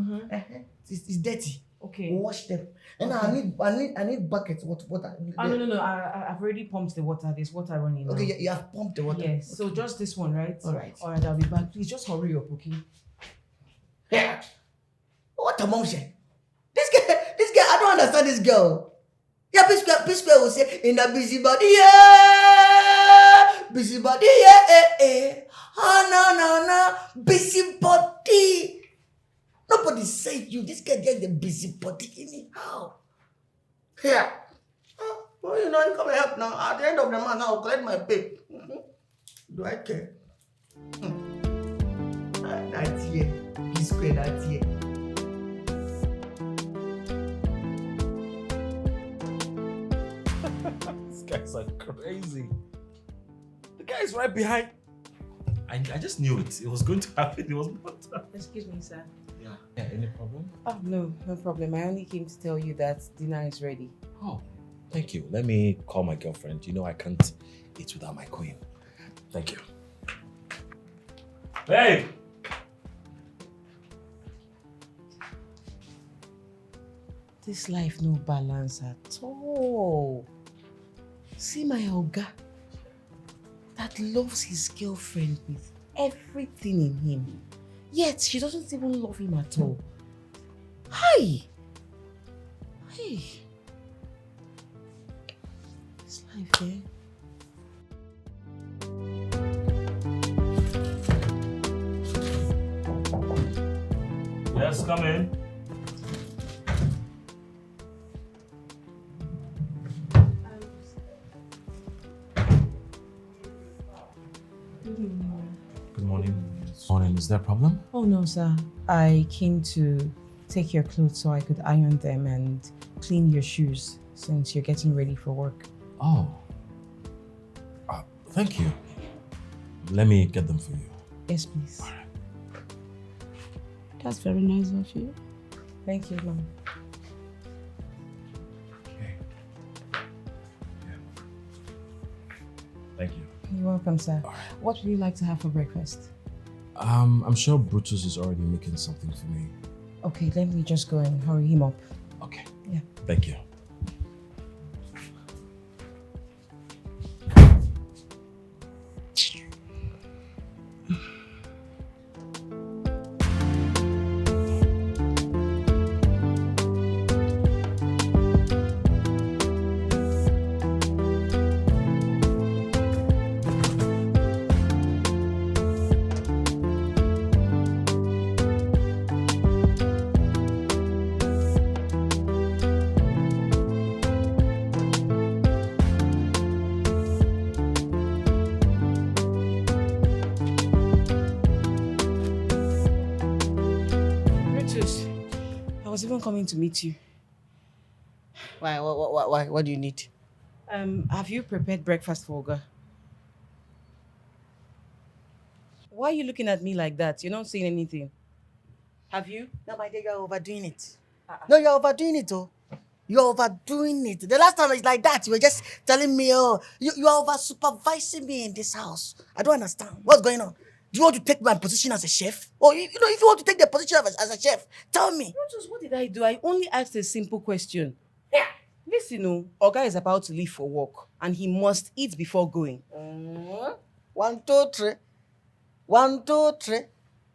It's dirty. Okay. Wash them. And Okay. I need buckets. Water. Oh, no. I've already pumped the water. There's water running now. Okay, you have pumped the water. Yes. So just this one, right? All right. All right, I'll be back. Please just hurry up, okay? Yeah. What a mom said. This guy, I don't understand this girl. Yeah, P-Square will say, in the busybody, yeah. Busybody, yeah. Oh, no. Busybody. Nobody said you. This guy get the busybody anyhow. Yeah. Oh, well, you come and help now. At the end of the month, I'll collect my pay. Do I care? That's here. P-Square, that's here. These guys are crazy. The guy is right behind. I just knew it. It was going to happen. It was not. Excuse me, sir. Yeah, any problem? Oh, no problem. I only came to tell you that dinner is ready. Oh, thank you. Let me call my girlfriend. You know I can't eat without my queen. Thank you. Hey! This life no balance at all. See my Oga that loves his girlfriend with everything in him. Yet she doesn't even love him at all. Hi! Hey! This life, eh? Yes, come in. Good morning. Morning. Is there a problem? Oh no, sir. I came to take your clothes so I could iron them and clean your shoes since you're getting ready for work. Oh. Thank you. Let me get them for you. Yes, please. That's very nice of you. Thank you, Mom. Okay. Yeah. Thank you. You're welcome, sir. All right. What would you like to have for breakfast? I'm sure Brutus is already making something for me. Okay, let me just go and hurry him up. Okay. Yeah. Thank you. Brutus, I was even coming to meet you. Why? What do you need? Have you prepared breakfast for Oga? Why are you looking at me like that? You're not saying anything. Have you? No, my dear, you're overdoing it. No, you're overdoing it, oh. You're overdoing it. The last time it's like that, you were just telling me, oh, you are over supervising me in this house. I don't understand. What's going on? Do you want to take my position as a chef? Or, if you want to take the position as a chef, tell me. Brutus, what did I do? I only asked a simple question. Yeah. Listen, Oga is about to leave for work and he must eat before going. 1, 2, 3. 1, 2, 3.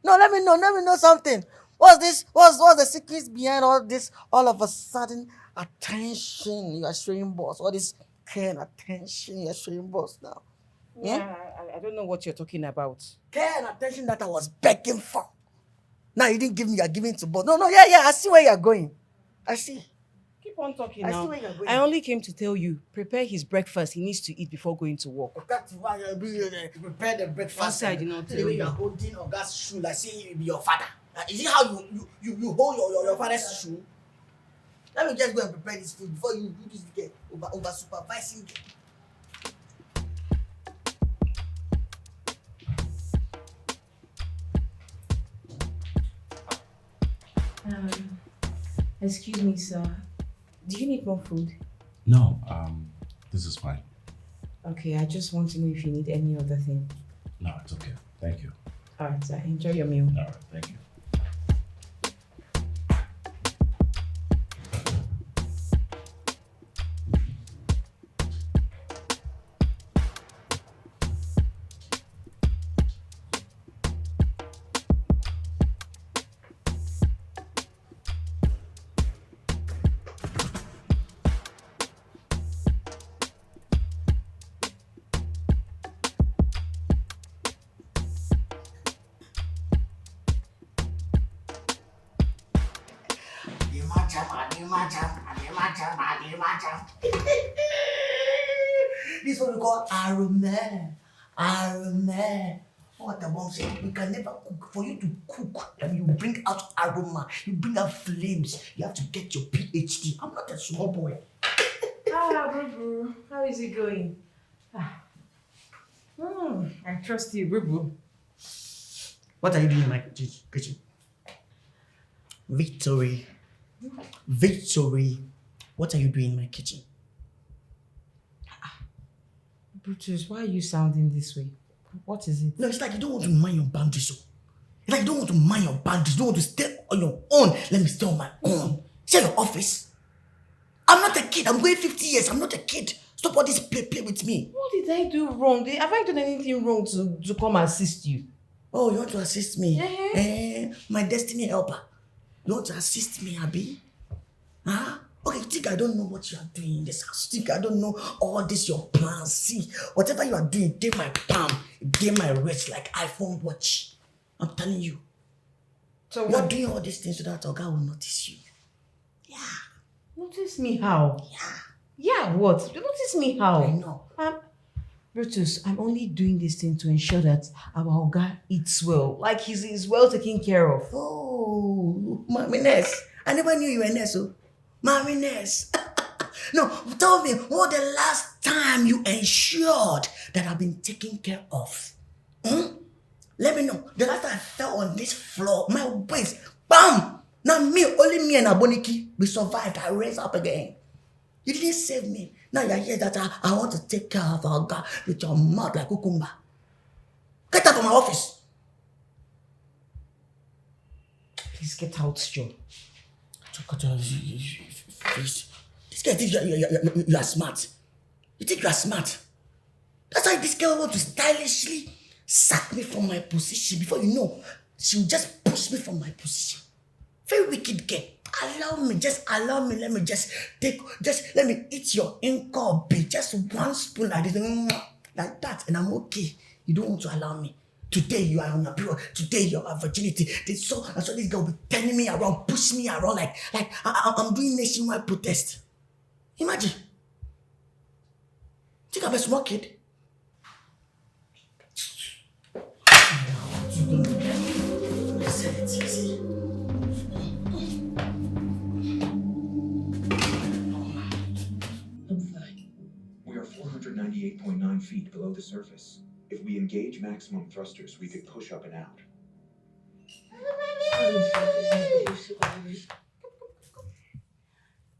No, let me know something. What's this? What's the secrets behind all this? All of a sudden, attention you are showing boss. All this care and attention you are showing boss now. Yeah, I don't know what you're talking about. Care and attention that I was begging for. Now you didn't give me, you're giving to both. No, yeah, I see where you're going. I see. Keep on talking I see now. where you're going. I only came to tell you, prepare his breakfast. He needs to eat before going to work. That's why you're prepare the breakfast. Also, I did not The tell way you. you're holding Oga's shoe, like saying you be your father. Is it how you hold your father's shoe? Let me just go and prepare this food before you do this again. Over supervising. Excuse me, sir. Do you need more food? No, this is fine. Okay, I just want to know if you need any other thing. No, it's okay. Thank you. All right, sir. Enjoy your meal. All right, thank you. This is what we call aroma. What the mom said, we can never cook. For you to cook, and you bring out aroma, you bring out flames. You have to get your PhD. I'm not a small boy. Boo. How is it going? I trust you, Boo. What are you doing in my kitchen? Victory. What are you doing in my kitchen? Brutus, why are you sounding this way? What is it? No, it's like you don't want to mind your boundaries. It's like you don't want to mind your boundaries. You don't want to stay on your own. Let me stay on my own. Share your office. I'm not a kid. I'm going 50 years. I'm not a kid. Stop all this play with me. What did I do wrong? Have I done anything wrong to come assist you? Oh, you want to assist me? Yeah. My destiny helper. You want to assist me, Abby? Huh? Okay, you think I don't know what you are doing in this house? You think I don't know all this your plans? See, whatever you are doing, take my palm, take my wrist like iPhone watch. I'm telling you. So You're doing all these things so that Oga will notice you. Yeah. Notice me how? Yeah. What? Notice me how? I know. Brutus, I'm only doing this thing to ensure that our Oga eats well. Like he's well taken care of. Oh, Mommy Ness. I never knew you were a nurse, oh. Mommy Ness. No, tell me, what the last time you ensured that I've been taken care of? Let me know. The last time I fell on this floor, my waist, bam! Now only me and Aboniki, we survived. I raised up again. You didn't save me. Now you're here that I want to take care of our God with your mouth like cucumber. Get out of my office. Please get out, Joe. This guy thinks you are smart. You think you are smart. That's why this girl wants to stylishly sack me from my position. Before you know, she will just push me from my position. Very wicked girl. Allow me, let me let me eat your inkobi. Just one spoon like this, like that, and I'm okay. You don't want to allow me. Today you are on a period. Today you have virginity. So this girl will be turning me around, pushing me around like I'm doing nationwide protest. Imagine. Think I'm a small kid. I said it easy. We are 498.9 feet below the surface. If we engage maximum thrusters, we could push up and out.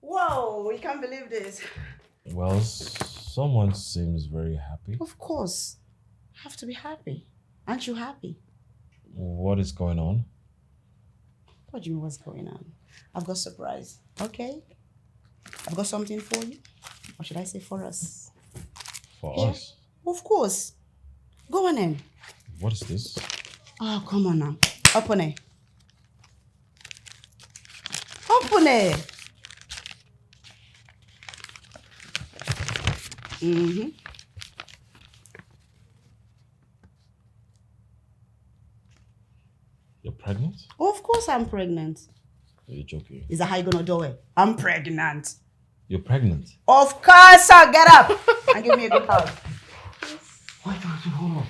Whoa, we can't believe this. Well, someone seems very happy. Of course. Have to be happy. Aren't you happy? What is going on? What do you mean what's going on? I've got a surprise. Okay? I've got something for you. Or should I say for us? For us? Of course. Go on in. What is this? Oh, come on now. Open it. Open it. Mm-hmm. Your pregnant? Of course I'm pregnant. You're joking. Is that how you gonna do it? I'm pregnant. You're pregnant? Of course, sir. Get up and give me a big hug. Wait, hold on.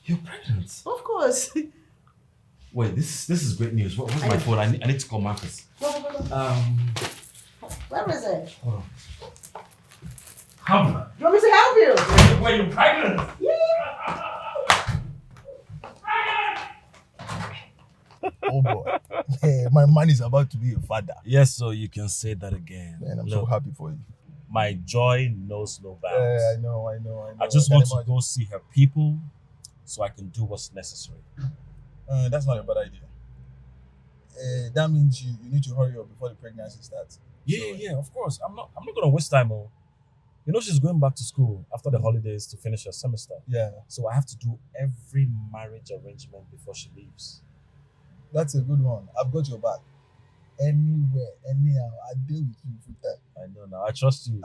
You're pregnant? Of course. Wait, this is great news. Where's my phone? I need to call Marcus. Where is it? Hold on. Come. You want me to help you? Wait, you're pregnant? Oh boy. Hey, my man is about to be a father. Yes, so you can say that again. Man, I'm so happy for you. My joy knows no bounds. I know. I just want to go see her people so I can do what's necessary. That's not a bad idea. That means you need to hurry up before the pregnancy starts. Yeah, of course. I'm not gonna waste time. You know she's going back to school after the holidays to finish her semester. Yeah. So I have to do every marriage arrangement before she leaves. That's a good one. I've got your back. Anywhere, anyhow, I deal with you full time. I know now. I trust you.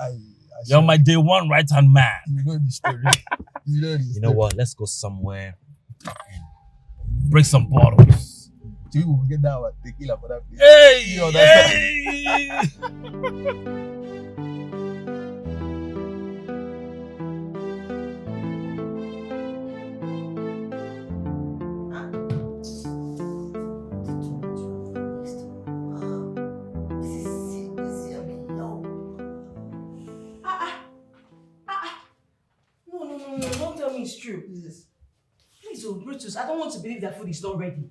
You're my day one right-hand man. You know the story. You know what? Let's go somewhere and break some bottles. So we will get that one, tequila for that place. Hey! You understand? No, don't tell me it's true. Please, Brutus, I don't want to believe that food is not ready.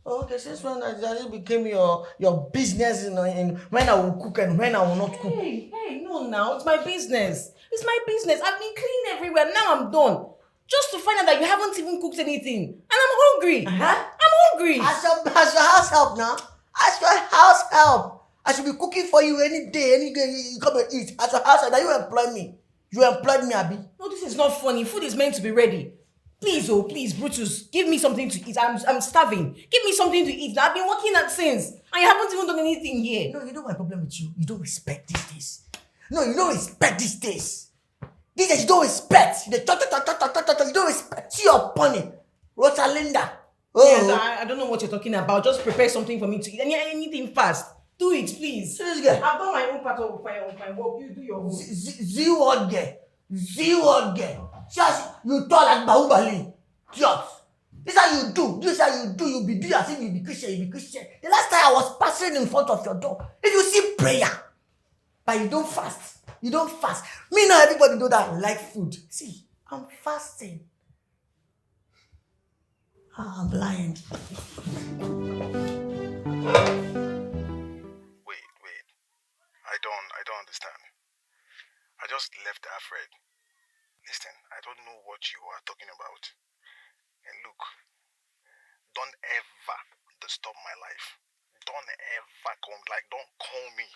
Oh, okay, since when that became your business in when I will cook and when I will not cook? Hey, no, now it's my business. It's my business. I've been cleaning everywhere. Now I'm done. Just to find out that you haven't even cooked anything, and I'm hungry. I'm hungry. As your house help now. As your house help. I should be cooking for you any day you come and eat. As your house help, now you employ me. You employed me, Abi. No, this is not funny. Food is meant to be ready. Please, please, Brutus, give me something to eat. I'm starving. Give me something to eat. I've been working at since, and you haven't even done anything here. No, you know my problem with you? You don't respect these days. No, you don't respect these days. These days you don't respect. You don't respect. See your pony. Rosalinda. Oh. Yes, I don't know what you're talking about. Just prepare something for me to eat. Anything fast. Do it, please. Seriously, girl. I've done my own part of my work. You do your own. Z-word girl. Z-word girl. Just you talk like Bahubali. Just. This is how you do. You be doing as if you be Christian. The last time I was passing in front of your door, if you see prayer, but you don't fast. Me now, everybody know that I like food. See, I'm fasting. I'm blind. Wait. I don't understand. I just left Alfred. Listen, I don't know what you are talking about. And look, don't ever disturb my life. Don't ever don't call me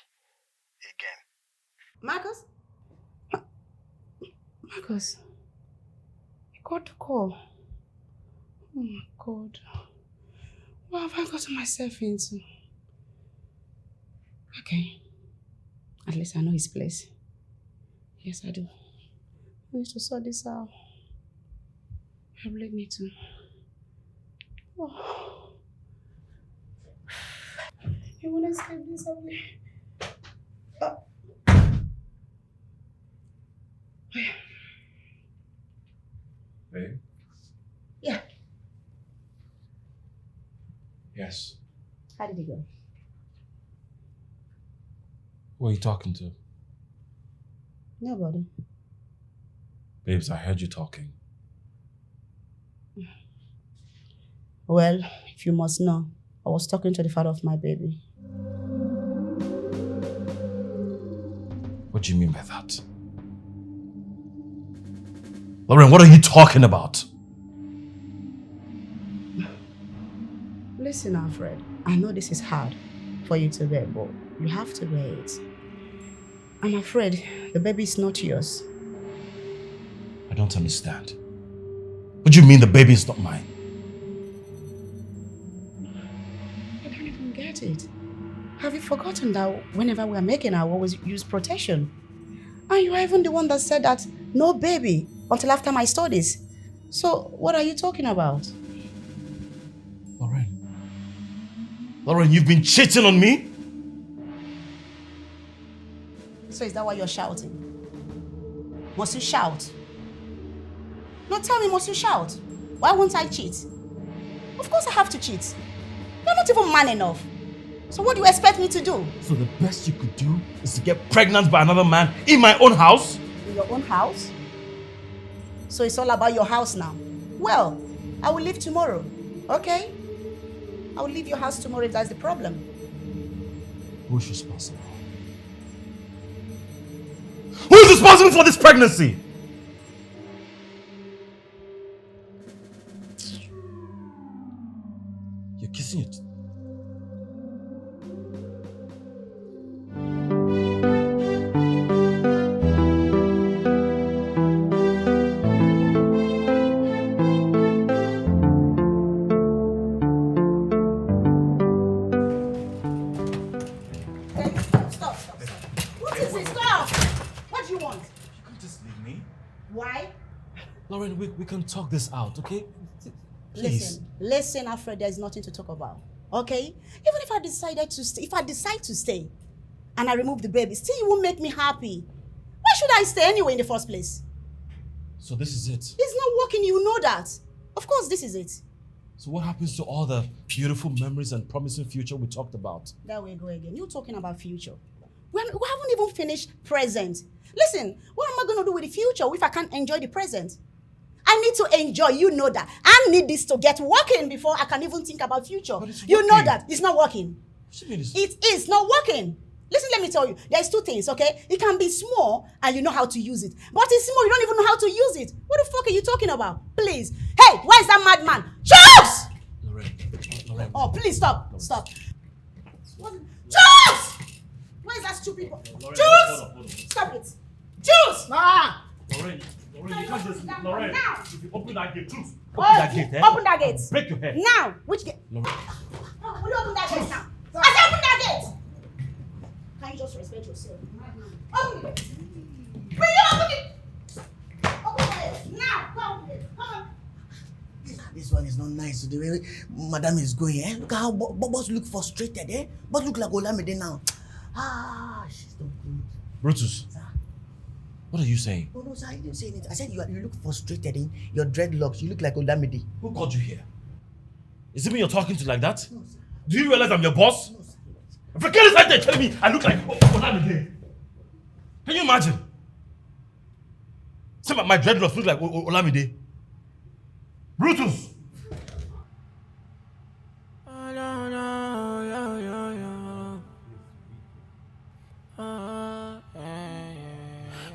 again. Marcus? Marcus? You got to call. Oh my God. What have I gotten myself into? Okay. At least I know his place. Yes, I do. I need to sort this out. I really need to. Oh. You want to escape this away? Oh. Babe? Yeah. Yes. How did it go? Who are you talking to? Nobody. Babes, I heard you talking. Well, if you must know, I was talking to the father of my baby. What do you mean by that? Lauren, what are you talking about? Listen, Alfred, I know this is hard for you to bear, but you have to bear it. I'm afraid the baby is not yours. I don't understand. What do you mean the baby is not mine? I don't even get it. Have you forgotten that whenever we are making, I always use protection? And you are even the one that said that no baby until after my studies. So what are you talking about? Lauren, you've been cheating on me? So is that why you're shouting? Must you shout? No, tell me, must you shout? Why won't I cheat? Of course I have to cheat. You're not even man enough. So what do you expect me to do? So the best you could do is to get pregnant by another man in my own house? In your own house? So it's all about your house now. Well, I will leave tomorrow, okay? I will leave your house tomorrow if that's the problem. Who's responsible? Who's responsible for this pregnancy? You're kissing it. Stop. What is it? Stop! What do you want? You can't just leave me. Why? Lauren, we can talk this out, okay? Please. Listen, Alfred, there's nothing to talk about. Okay? Even if I decide to stay and I remove the baby, still you won't make me happy. Why should I stay anyway in the first place? So this is it. It's not working, you know that. Of course, this is it. So what happens to all the beautiful memories and promising future we talked about? There we go again. You're talking about future. We haven't even finished present. Listen, what am I going to do with the future if I can't enjoy the present? I need to enjoy, you know that. I need this to get working before I can even think about future. You know that. It's not working. It is not working. Listen, let me tell you. There's two things, okay? It can be small and you know how to use it. But it's small, you don't even know how to use it. What the fuck are you talking about? Please. Hey, where's that madman? Charles! Lorraine. Oh, please stop. Stop. Charles! Where's that stupid boy? Jules! Stop it. Jules! Lorraine, you can't just... Lorraine, if you open that gate, truth. Open that gate, Open that gate. Break your head. Now. Which gate? Lorraine. Will you open that gate now? I said open that gate! Can you just respect yourself? Open it. Will you open it? Open it. Now. Go open it. Come on. This one is not nice. The way Madam is going, eh? Look at how boss look frustrated, eh? Boss look like Olamide now. She's not good. Brutus, what are you saying? No, sir, I didn't say anything. I said you look frustrated in your dreadlocks. You look like Olamide. Who called you here? Is it me you're talking to like that? No, sir. Do you realize I'm your boss? No, sir. If I can't decide to tell me I look like Olamide. Can you imagine? Some of my dreadlocks look like Olamide. Brutus!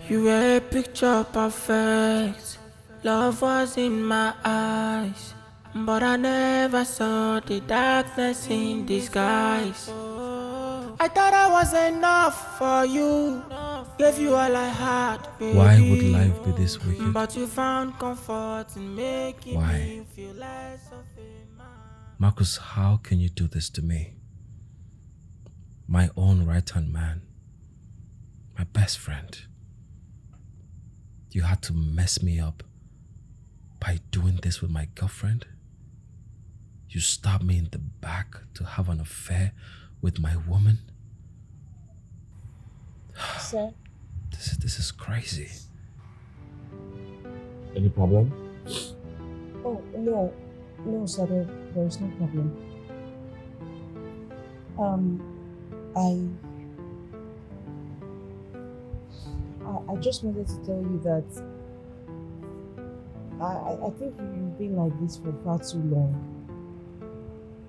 You were a picture perfect. Love was in my eyes, but I never saw the darkness in disguise. I thought I was enough for you, gave you all I had, baby. Why would life be this wicked? But you found comfort in making me feel less of a man. Marcus, how can you do this to me? My own right-hand man. My best friend. You had to mess me up by doing this with my girlfriend? You stabbed me in the back to have an affair with my woman? Sir? This is crazy. Any problem? Oh, no. No, sir, there is no problem. I just wanted to tell you that I think you've been like this for far too long.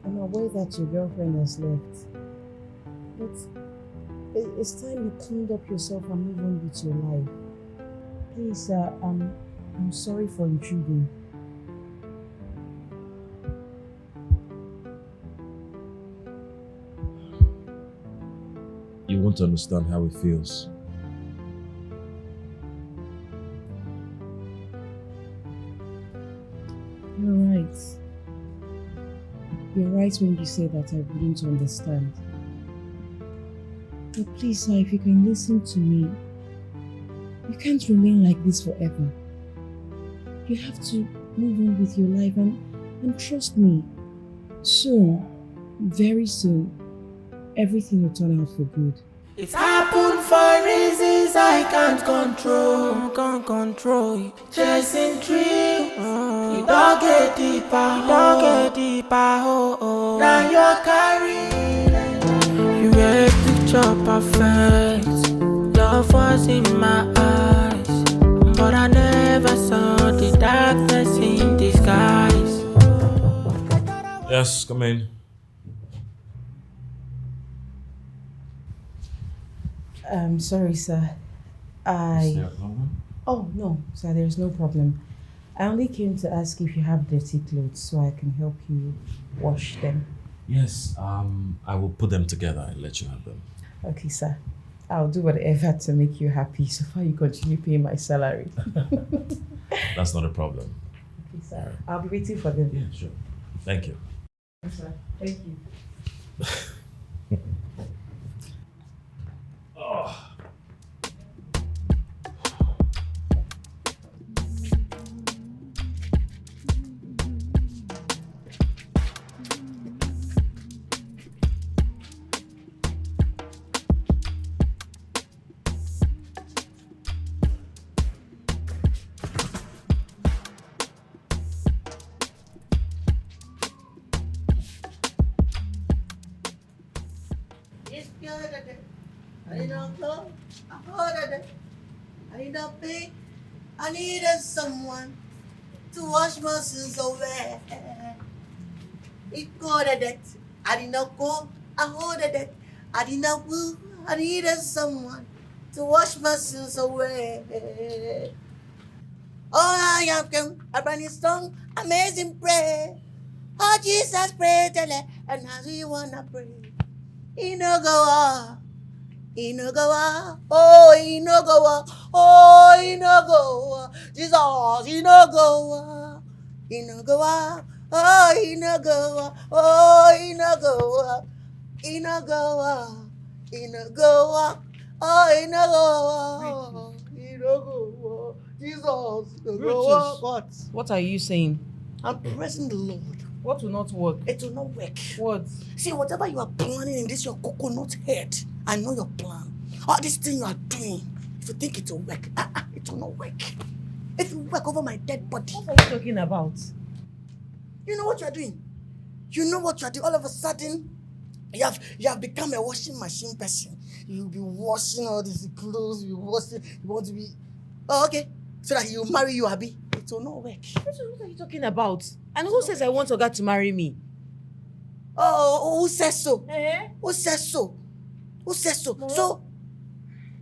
I'm aware that your girlfriend has left, but it's time you cleaned up yourself and move on with your life. Please, I'm sorry for intruding. You won't understand how it feels. You're right. You're right when you say that I wouldn't understand. But please, sir, if you can listen to me, you can't remain like this forever. You have to move on with your life and trust me. Soon, Very soon, everything will turn out for good. It's happened for reasons I can't control. Can't control. Chasing dreams, you don't get deeper. You don't get deeper. Oh, oh. Now you're carrying. You were a picture perfect. Love was in my eyes, but I never saw the darkness in disguise. Yes, come in. Sorry, sir. Is there a problem? Oh, no, sir, there's no problem. I only came to ask if you have dirty clothes so I can help you wash them. Yes, I will put them together and let you have them. Okay, sir. I'll do whatever to make you happy so far you continue paying my salary. That's not a problem. Okay, sir. I'll be waiting for them. Yeah, sure. Thank you. Yes, sir. Thank you. Oh. I needed someone to wash my sins away. It got that. I did not go. I ordered that. I did not woo. I needed someone to wash my sins away. Oh, I am come. A brand new song, amazing prayer. Oh, Jesus, pray tell it, and how do you wanna pray? You know go on. Inogawa, oh Inogawa, oh Inogawa, Jesus, Inogawa, Inogawa, oh Inogawa, oh Inogawa, Inogawa, Inogawa, oh Inogawa, Inogawa, Jesus, Inogawa. What are you saying? I'm praising the Lord. What will not work? It will not work. What? See, whatever you are planning in this your coconut head, I know your plan. All this thing you are doing, if you think it will work, it will not work. It will work over my dead body. What are you talking about? You know what you are doing? You know what you are doing? All of a sudden, you have become a washing machine person. You'll be washing all these clothes, you want to be... Oh, okay. So that he'll marry you, Abi. It will not work. What are you talking about? And who says I want Oga to marry me? Oh, who says so? Eh? Who says so? Who says so? No. So,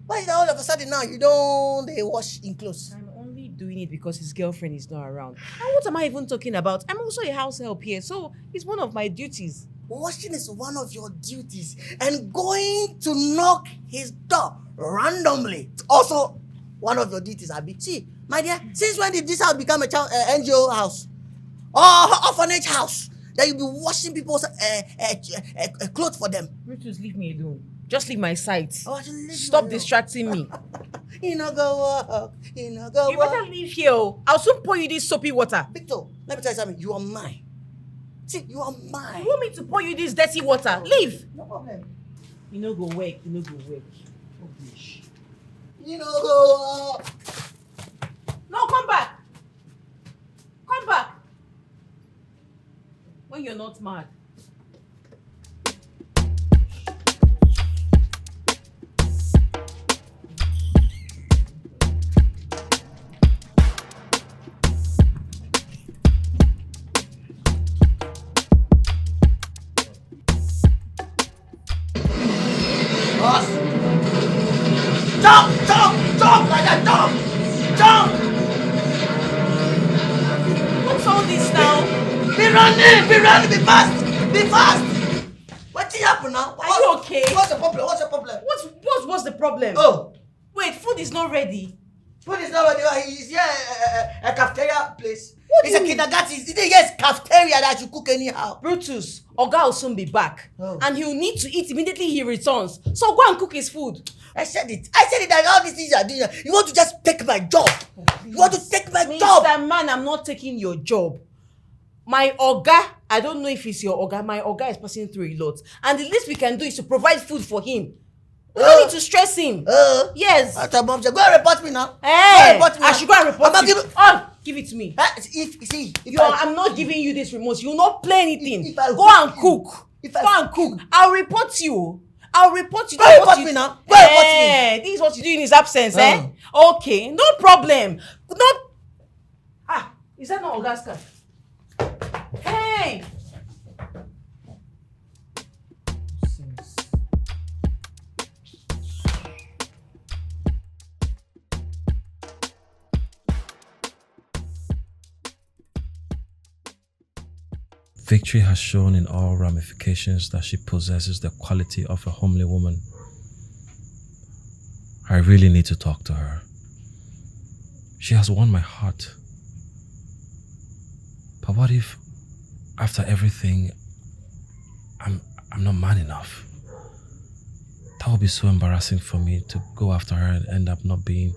why is that all of a sudden now you don't wash in clothes? I'm only doing it because his girlfriend is not around. And what am I even talking about? I'm also a house help here, so it's one of my duties. Washing is one of your duties, and going to knock his door randomly also one of your duties, Abi. See, my dear, since when did this house become a child NGO house or orphanage house that you be washing people's clothes for them? Brutus, leave me alone. Just leave my sight. Oh, leave Stop distracting me. You know go walk. You know go You walk. better leave here. I'll soon pour you this soapy water. Victor, let me tell you something. You are mine. See, you are mine. You want me to pour you this dirty water? Leave. No problem. You know go work. You know go work. Oh, gosh. You know go walk. No, come back. Come back. When you're not mad. Jump like that, jump! What's all this now? Be running, be fast! What happened now? Are you okay? What's the problem? What's the problem? Oh, Wait, food is not ready. food is not ready. He's here a cafeteria place. What It's do a you mean? kindergarten. It's cafeteria that you cook anyhow. Brutus, Oga will soon be back. Oh. And he'll need to eat immediately he returns. So go and cook his food. I said it that all these things you are doing. You want to just take my job. You want to take my job. Mr. Man, I'm not taking your job. My Oga I don't know if it's your Oga. My Oga is passing through a lot. And the least we can do is to provide food for him. We don't need to stress him. Yes. Go and report me now. Hey, go and report me I now. should go and report you. Give it to me. I'm not giving you this remote. You will not play anything. Go and cook. I'll report you. Go report me now. Go report me. This is what you do in his absence, eh? Okay, no problem. Is that not Oga's car? Hey! Victory has shown in all ramifications that she possesses the quality of a homely woman. I really need to talk to her. She has won my heart. But what if, after everything, I'm not man enough? That would be so embarrassing for me to go after her and end up not being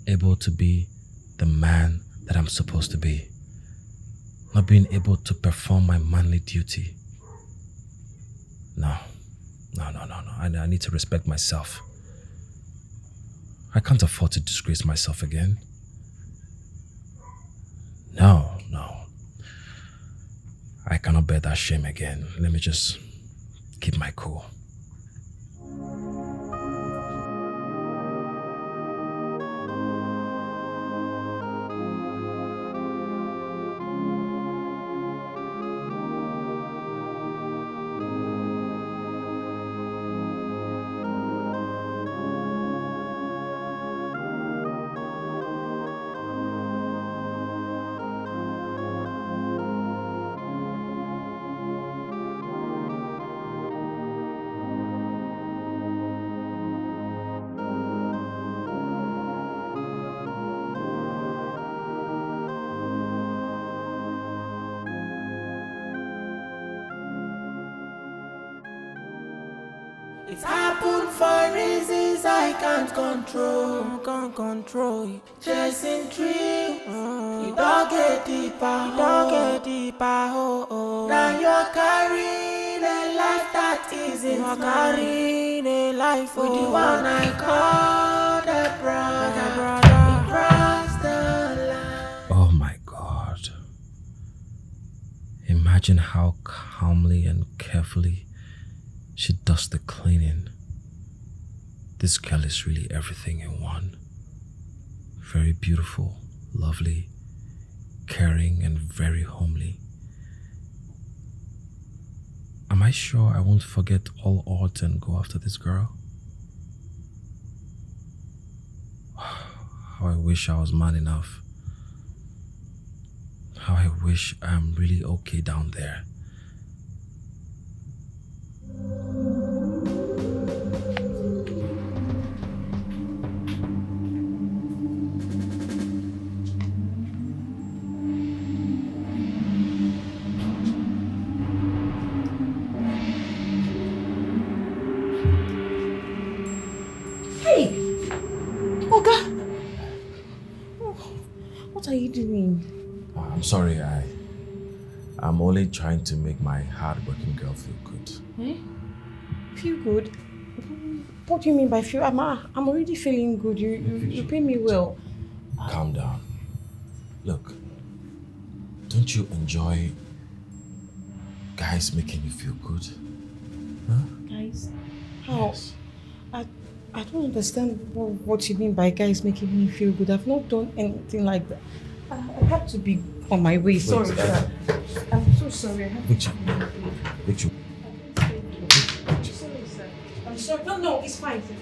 able to be the man that I'm supposed to be. Not being able to perform my manly duty. No. I need to respect myself. I can't afford to disgrace myself again. No. I cannot bear that shame again. Let me just keep my cool. It's happened for reasons I can't control it. Chasing dreams, you don't get deeper, oh. Now you're carrying a life that isn't carrying a life, with the one I call the brother. Across the line. Oh my God. Imagine how calmly and carefully she does the cleaning. This girl is really everything in one. Very beautiful, lovely, caring, and very homely. Am I sure I won't forget all odds and go after this girl? How I wish I was man enough. How I wish I'm really okay down there. What are you doing? I'm sorry, I'm only trying to make my hard-working girl feel good. Eh? Feel good? What do you mean by feel? I'm already feeling good. You pay me well. Calm down. Look, don't you enjoy guys making you feel good? Huh? Guys? How? Yes. I don't understand what you mean by guys making me feel good. I've not done anything like that. I have to be on my way. Sorry, sir. I'm so sorry. I have Victor. to be on my way. Victor. Sorry, sir. I'm sorry. No, it's fine, sir.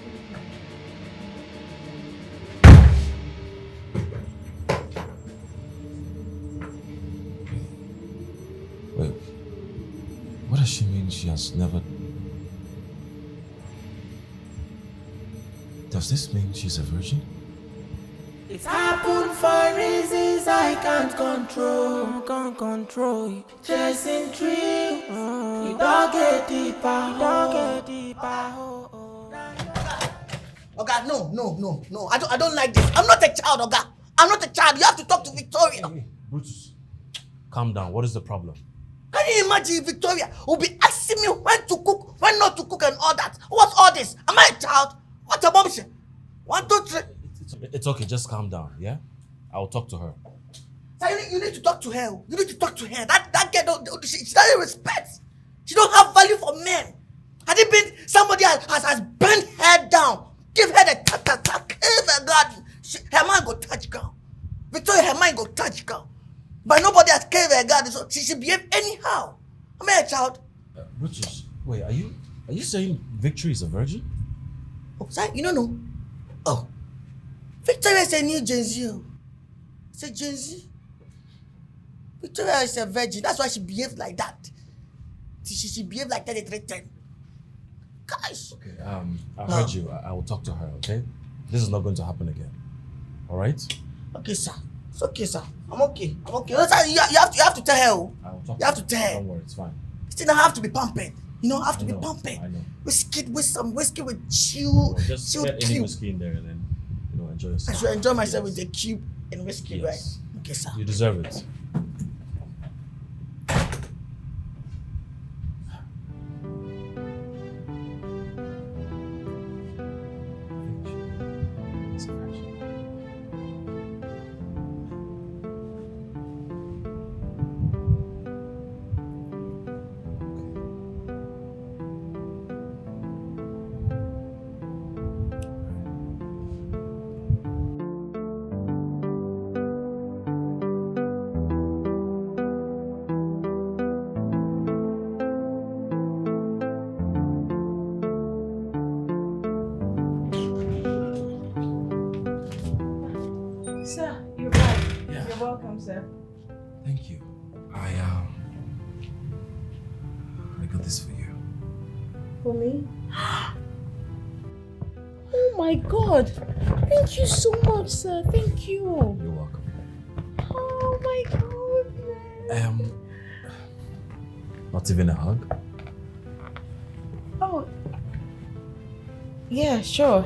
Wait. What does she mean she has never... Does this mean she's a virgin? It's happened for reasons I can't control it. Chasing dreams, you don't get deeper, oh. Oga, no. I don't like this. I'm not a child, Oga. I'm not a child. You have to talk to Victoria. Hey, Brutus. Calm down. What is the problem? Can Can you imagine Victoria will be asking me when to cook, when not to cook and all that? What's all this? Am I a child? What a bombshell? 1, 2, 3. It's okay, just calm down, yeah? I'll talk to her. So you need to talk to her. You need to talk to her. That girl, she doesn't respect. She don't have value for men. Had it been somebody has bent her down, give her the tack, oh my God, her mind go touch girl. Victoria, her mind go touch girl. But nobody has cave her God, so she should behave anyhow. Am I a child? Brutus, wait, are you saying Victory is a virgin? Oh, sorry, you don't know. Oh, Victoria is a new Gen Z. It's a Gen Z. Victoria is a virgin. That's why she behaved like that. She behaved like 3310. Gosh. Okay, I heard you. I will talk to her, okay? This is not going to happen again. All right? Okay, sir. It's okay, sir. I'm okay. You have to tell her. I will talk You have to tell her. Don't worry, it's fine. Still, I have to be pampered. You know, I have to be pampered. I know. Whiskey with some whiskey with chill. Well, just chill get any cube. whiskey in there and then, enjoy yourself. I should enjoy myself with the cube and whiskey, Yes. right? Okay, sir. You deserve it. Sir, you're back. Yeah. You're welcome, sir. Thank you. I got this for you. For me? Oh my God! Thank you so much, sir. Thank you. You're welcome. Oh my goodness. Not even a hug? Oh. Yeah, sure.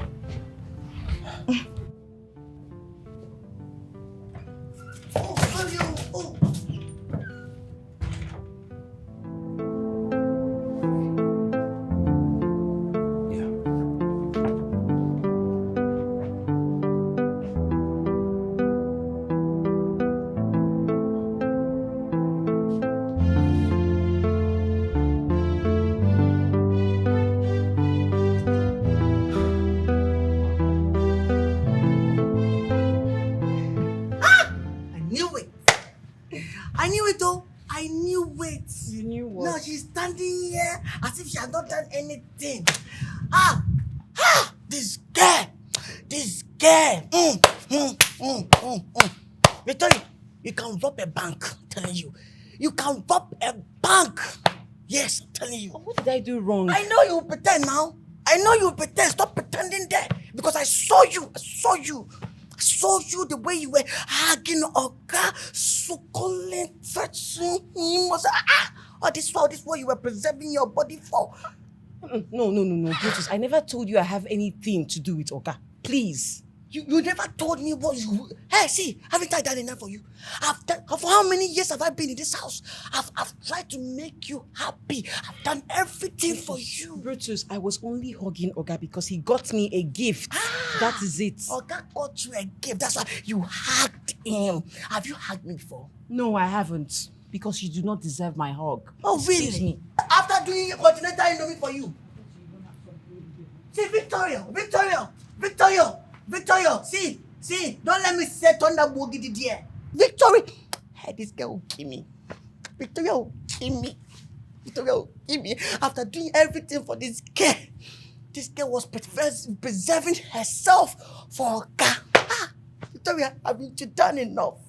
She's standing here as if she has not done anything. This girl. Victoria, you can rob a bank, I'm telling you. You can rob a bank. Yes, I'm telling you. What did I do wrong? I know you pretend now. I know you pretend. Stop pretending there. Because I saw you. I saw you the way you were hugging Oga, suckling, touching him. This is what you were preserving your body for. No, Brutus. I never told you I have anything to do with Oga. Please. You never told me what you... Hey, see, haven't I done enough for you? For how many years have I been in this house? I've tried to make you happy. I've done everything for you. Brutus, I was only hugging Oga because he got me a gift. That is it. Oga got you a gift. That's why you hugged him. Have you hugged me before? No, I haven't. Because you do not deserve my hug. Oh, really? Excuse me. After doing a continental indomie for you. See, Victoria, see, don't let me say thunder boogie there. Victoria, hey, this girl will kill me. Victoria will kill me. After doing everything for this girl was preserving herself for God. Victoria, haven't you done enough?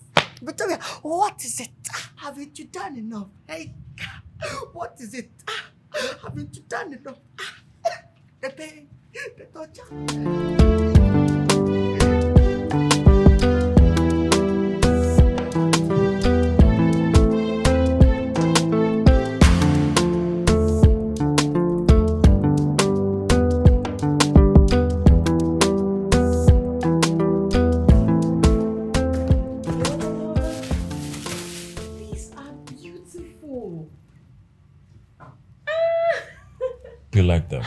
Victoria, what is it? Haven't you done enough? Hey, what is it? Haven't you done enough? The pain, the torture. You like them?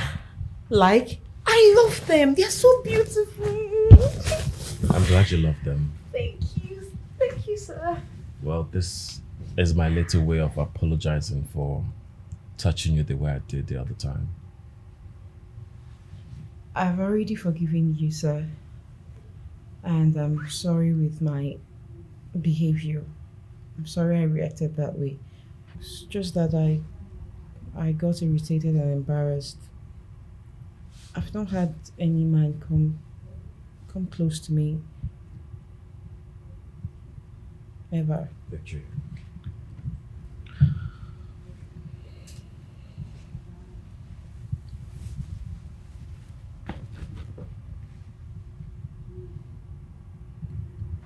Like? I love them. They're so beautiful. I'm glad you love them. Thank you. Thank you, sir. Well, this is my little way of apologizing for touching you the way I did the other time. I've already forgiven you, sir. And I'm sorry with my behavior. I'm sorry I reacted that way. It's just that I got irritated and embarrassed. I've not had any man come close to me ever. Victory.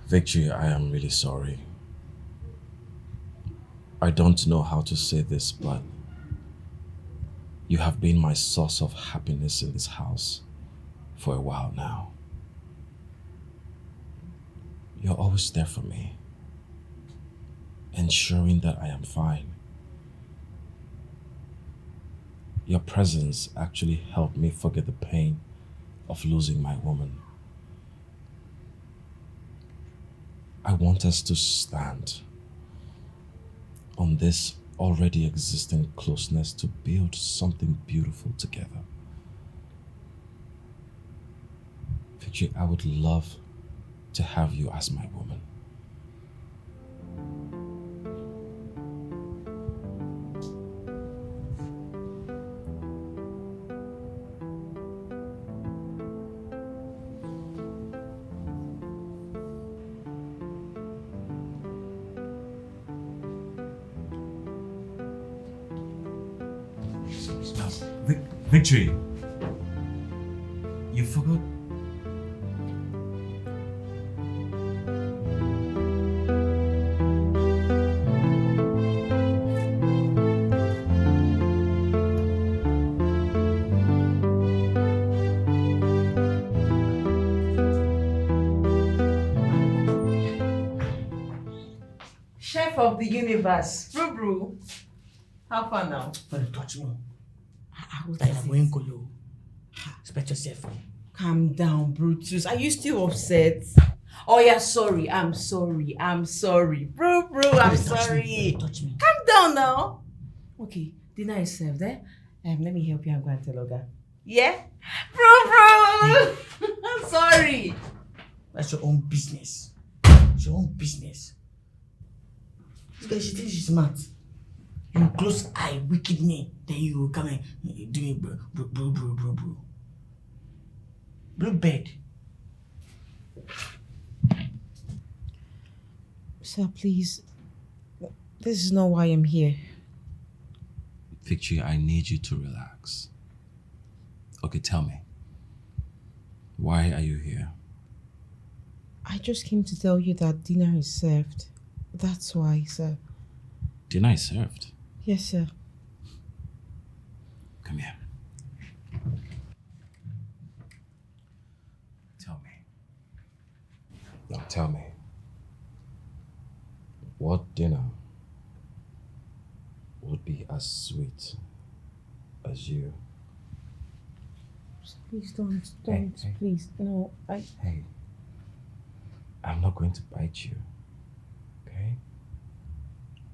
Victory, I am really sorry. I don't know how to say this, but you have been my source of happiness in this house for a while now. You're always there for me, ensuring that I am fine. Your presence actually helped me forget the pain of losing my woman. I want us to stand on this already existing closeness to build something beautiful together. Victory, I would love to have you as my woman. Victory, you forgot. Chef of the universe, Bru. How far now? Don't touch me. What Like is I'm it? going colo. Respect yourself. Calm down, Brutus. Are you still upset? Oh yeah, sorry. I'm sorry. I'm sorry. Bro, I'm Don't touch sorry. me. Don't touch me. Calm down now. Okay, dinner is served, eh? Let me help you and go and tell Oga. Yeah? Bro. I'm sorry. That's your own business. It's your own business. This guy, she thinks she's smart. You close eye, wicked me. Then you come and do me bro. Blue bed. Sir, please. This is not why I'm here. Victory, I need you to relax. Okay, tell me. Why are you here? I just came to tell you that dinner is served. That's why, sir. Dinner is served. Yes, sir. Come here. Tell me. Now tell me. What dinner would be as sweet as you? Please don't, Hey. please. No, Hey, I'm not going to bite you. Okay?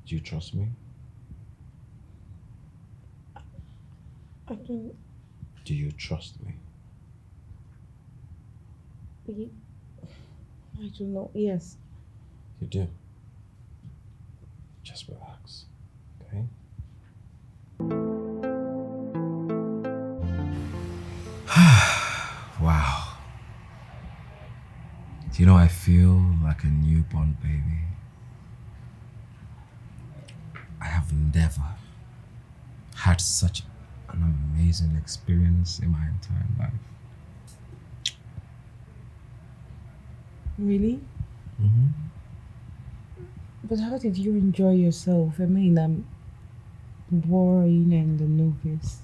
Do you trust me? I don't. Do you trust me? I don't know. Yes. You do. Just relax. Okay? Wow. Do you know, I feel like a newborn baby. I have never had such an amazing experience in my entire life. Really? Mm-hmm. But how did you enjoy yourself? I mean, I'm boring and a novice.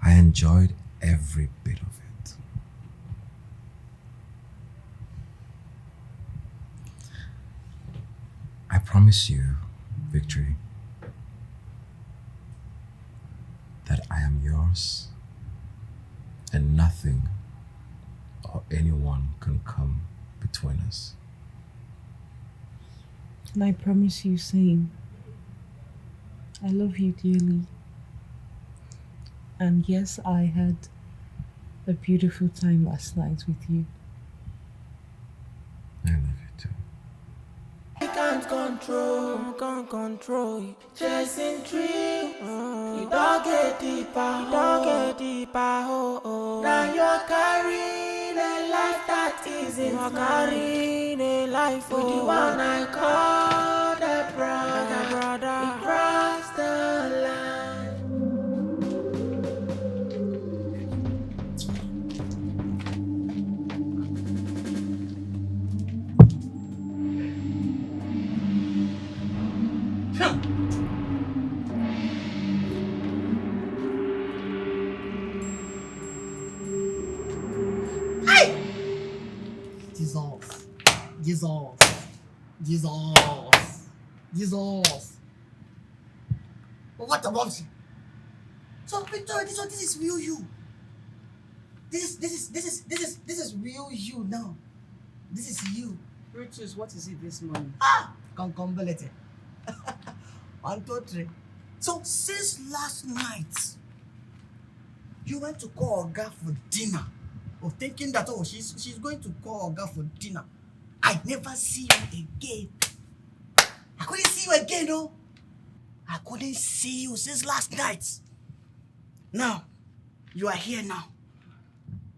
I enjoyed every bit of it. I promise you, Victory, am yours, and nothing or anyone can come between us. And I promise you, same. I love you dearly. And yes, I had a beautiful time last night with you. I love you too. I can't control you. Chasing thrill, you don't get deeper, oh. Now you're carrying a life that isn't mine. Carrying a life, with the one I call the brother. We crossed the line. Jesus. But what about you? So Victoria, this is real you. This is real you now. This is you. Brutus, what is it this morning? Concombulity. 1, 2, 3. So since last night, you went to call Oga for dinner, or thinking that she's going to call Oga for dinner. I never see you again. I couldn't see you again, no. I couldn't see you since last night. Now, you are here now.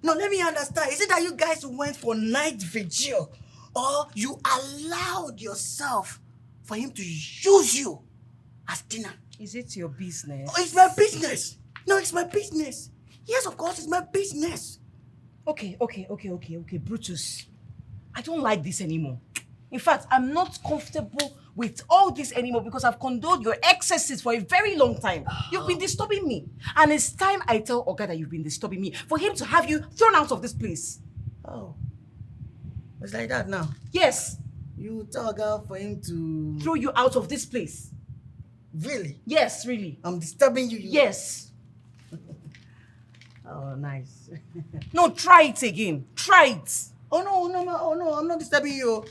Now let me understand. Is it that you guys went for night vigil, or you allowed yourself for him to use you as dinner? Is it your business? Oh, it's my business. No, it's my business. Yes, of course, it's my business. Okay, Brutus. I don't like this anymore. In fact, I'm not comfortable with all this anymore because I've condoned your excesses for a very long time. You've been disturbing me. And it's time I tell Oga that you've been disturbing me for him to have you thrown out of this place. Oh. It's like that now? Yes. You tell Oga for him to... throw you out of this place. Really? Yes, really. I'm disturbing you? Yes. Oh, nice. No, try it again. Try it. Oh no, I'm not disturbing you.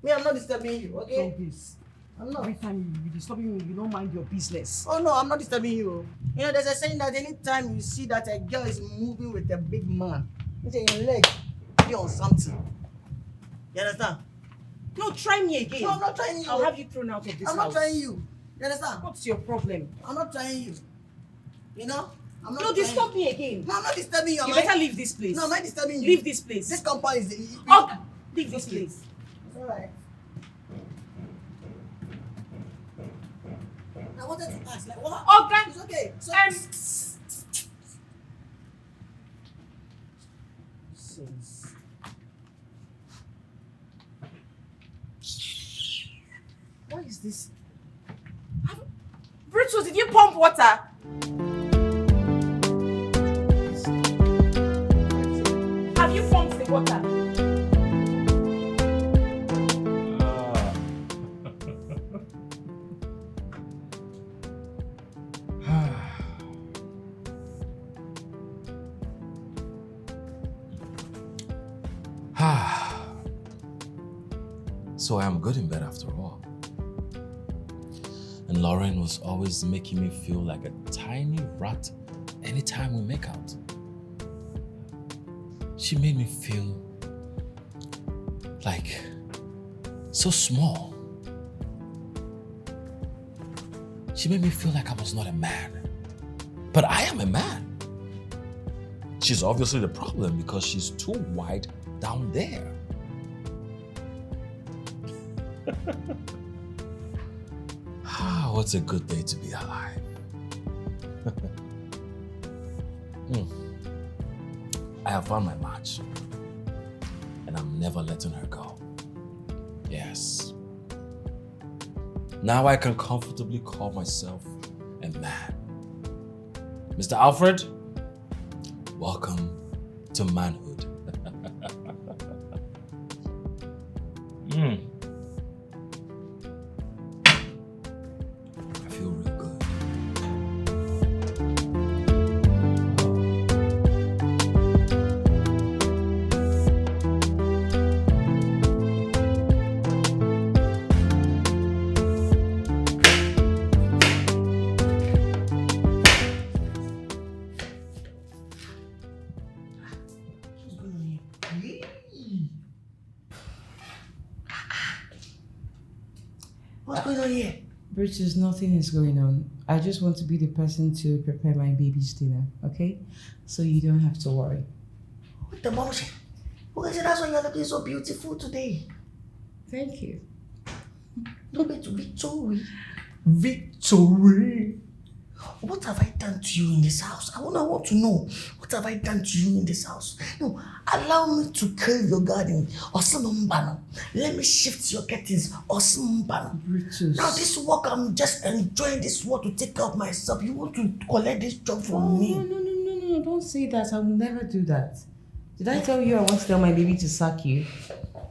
Me, I'm not disturbing you, okay? So this. I'm not. Every time you be disturbing me, you don't mind your business. Oh no, I'm not disturbing you. You know, there's a saying that anytime you see that a girl is moving with a big man, you say your leg be on something. You understand? No, try me again. No, I'm not trying you. I'll have you thrown out of this house. I'm not trying you. You understand? What's your problem? I'm not trying you. You know? I'm not No, disturb me again. No, I'm not disturbing you. You better leave this place. No, I'm not disturbing you. Leave this place. This compound is... Oh, leave this place. It's alright. I wanted to ask, like, what? Okay. It's okay. So, what is this? Brutus, did you pump water? Have you pumped the water? So I am good in bed after all. And Lauren was always making me feel like a tiny rat anytime we make out. She made me feel like so small. She made me feel like I was not a man. But I am a man. She's obviously the problem because she's too wide down there. What's a good day to be alive? I have found my match. And I'm never letting her go. Yes. Now I can comfortably call myself a man. Mr. Alfred, welcome to manhood. I feel real good. Brutus, nothing is going on. I just want to be the person to prepare my baby's dinner, okay? So you don't have to worry. What the mom? Okay, so that's why you're looking so beautiful today. Thank you. No, but Victoria. Victoria. What have I done to you in this house? I want to know. What have I done to you in this house? No, allow me to curve your garden or some banner. Let me shift your curtains or some banner. Brutus. Now this work, I'm just enjoying this work to take care of myself. You want to collect this job from me? No, don't say that. I will never do that. Did I tell you I want to tell my baby to suck you?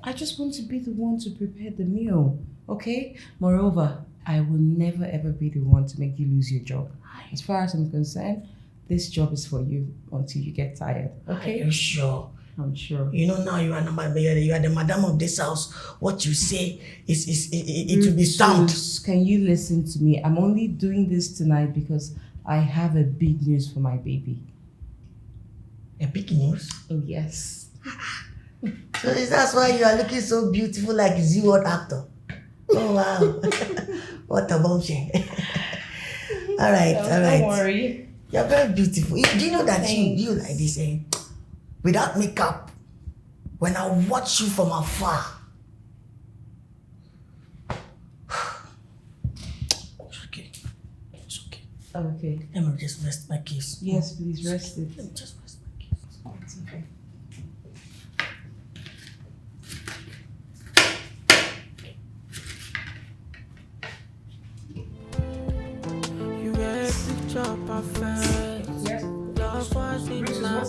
I just want to be the one to prepare the meal, okay? Moreover, I will never ever be the one to make you lose your job. As far as I'm concerned, this job is for you until you get tired, okay? Are you sure? I'm sure. You know now you are the madam of this house. What you say it will be sound. Can you listen to me? I'm only doing this tonight because I have a big news for my baby. A big news? Oh yes. So is that why you are looking so beautiful like a Z-World actor? Oh wow. What a bombshell. All right. Don't worry. You're very beautiful. Do you know that you like this, without makeup, when I watch you from afar, it's okay. It's okay. Okay. Let me just rest my case. Yes, please rest it. Let me just rest my case. It's okay. You read picture perfect. Yes. Love was in my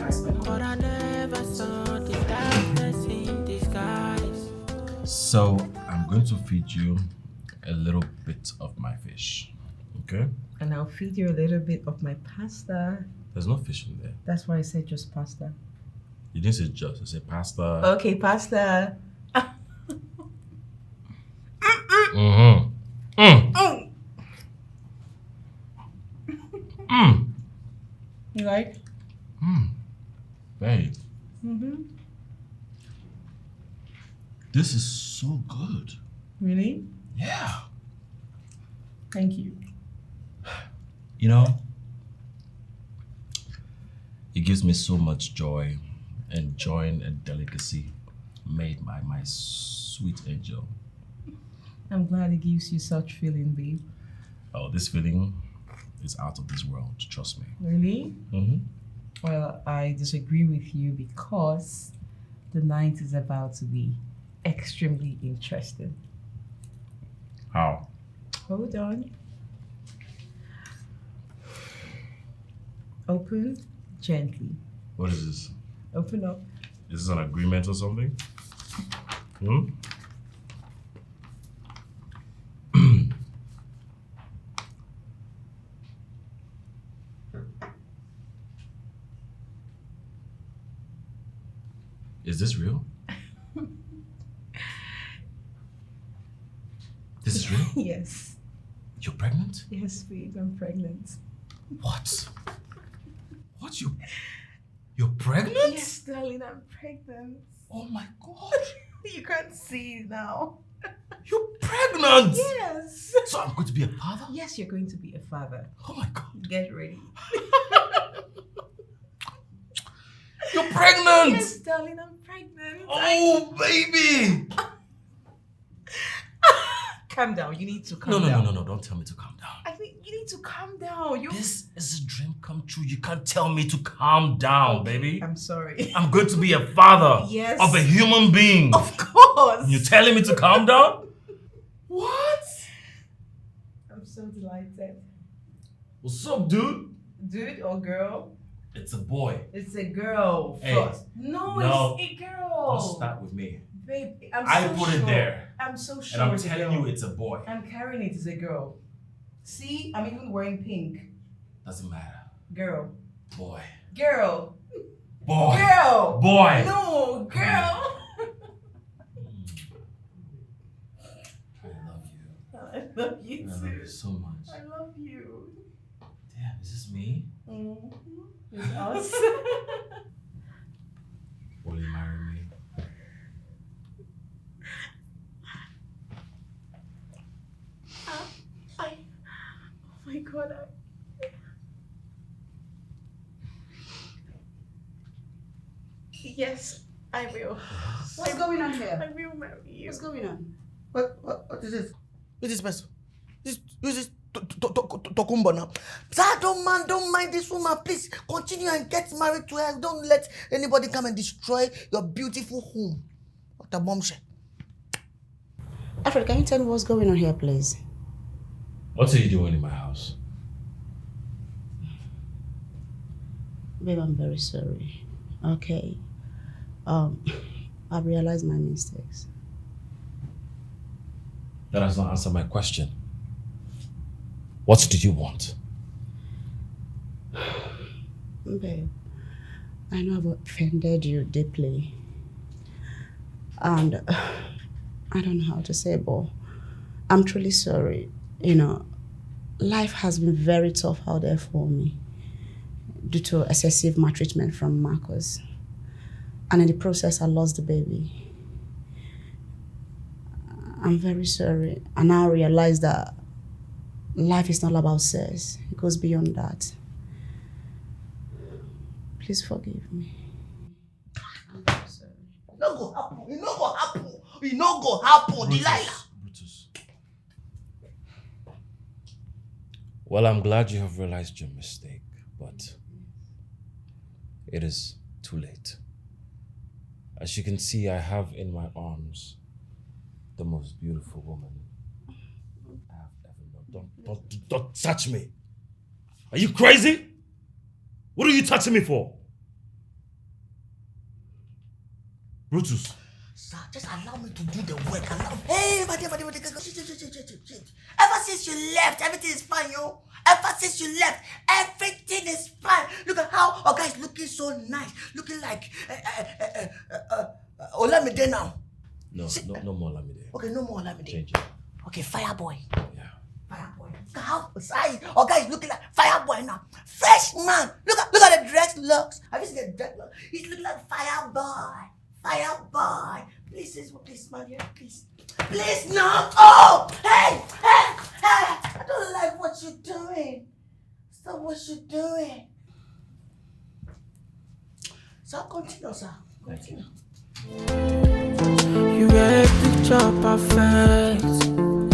eyes, but I never saw the darkness in disguise. So I'm going to feed you a little bit of my fish. Okay? And I'll feed you a little bit of my pasta. There's no fish in there. That's why I said just pasta. You didn't say just, you said pasta. Okay, pasta. Mm-hmm. You like? Babe, Mm-hmm. this is so good. Really? Yeah. Thank you. You know, it gives me so much joy enjoying a delicacy made by my sweet angel. I'm glad it gives you such feeling, babe. Oh, this feeling is out of this world, trust me. Really? Mm-hmm. Well, I disagree with you because the night is about to be extremely interesting. How? Hold on. Open gently. What is this? Open up. Is this an agreement or something? Hmm? Is this real? This is real? Yes. You're pregnant? Yes, babe, I'm pregnant. What? What? You're pregnant? Yes, darling, I'm pregnant. Oh my God. You can't see it now. You're pregnant? Yes. So I'm going to be a father? Yes, you're going to be a father. Oh my God. Get ready. You're pregnant? Yes, darling, I'm pregnant. Oh, baby. Calm down. You need to calm down. No. Don't tell me to calm down. I think you need to calm down. This is a dream come true. You can't tell me to calm down, baby. I'm sorry. I'm going to be a father Yes. of a human being. Of course. You're telling me to calm down? What? I'm so delighted. What's up, dude? Dude or girl? It's a boy. It's a girl Hey, first. No, it's a girl. Don't start with me. Babe, I I'm so put sure. it there. I'm so sure. And I'm it's a telling girl. you it's a boy. I'm carrying it as a girl. See, I'm even wearing pink. Doesn't matter. Girl. Boy. Girl. Boy. Girl. Boy. No, girl. I love you. I love you I love too. you so much. I love you. Damn, is this me? Mm-hmm. It's us. Will you marry me? God. Yes, I will. What's going on here? I will marry you. What's going on? What is this? Who's this person? Who's this Tokumbo now? Sir, don't mind this woman. Please continue and get married to her. Don't let anybody come and destroy your beautiful home. What a bombshell. Alfred, can you tell me what's going on here, please? What are you doing in my house? Babe, I'm very sorry. Okay. I've realized my mistakes. That does not answer my question. What do you want? Babe, I know I've offended you deeply. And I don't know how to say, but I'm truly sorry. You know, life has been very tough out there for me due to excessive maltreatment from Marcus. And in the process, I lost the baby. I'm very sorry. And now I realize that life is not about sex. It goes beyond that. Please forgive me. I'm very sorry. It no go happen. It no go happen. It no go happen. Delilah. Brutus. Well, I'm glad you have realized your mistake, but it is too late. As you can see, I have in my arms the most beautiful woman I have ever known. Don't touch me. Are you crazy? What are you touching me for? Brutus. Sir, just allow me to do the work. Hey, shit. Ever since you left, everything is fine, yo. Ever since you left, everything is fine. Look at how our guy is looking so nice. Looking like Olamide now. No more Olamide. Okay, no more Olamide. Change it. Okay, Fireboy. Yeah. Fireboy. Look at how size our guy is looking like Fireboy now. Fresh man. Look at the dreadlocks. Have you seen the dreadlocks? He's looking like Fireboy. Fireboy. Please, man, yeah, please. Please, no. Oh, hey. I don't like what you're doing. Stop what you're doing. So continue, sir. Continue. You were a picture perfect.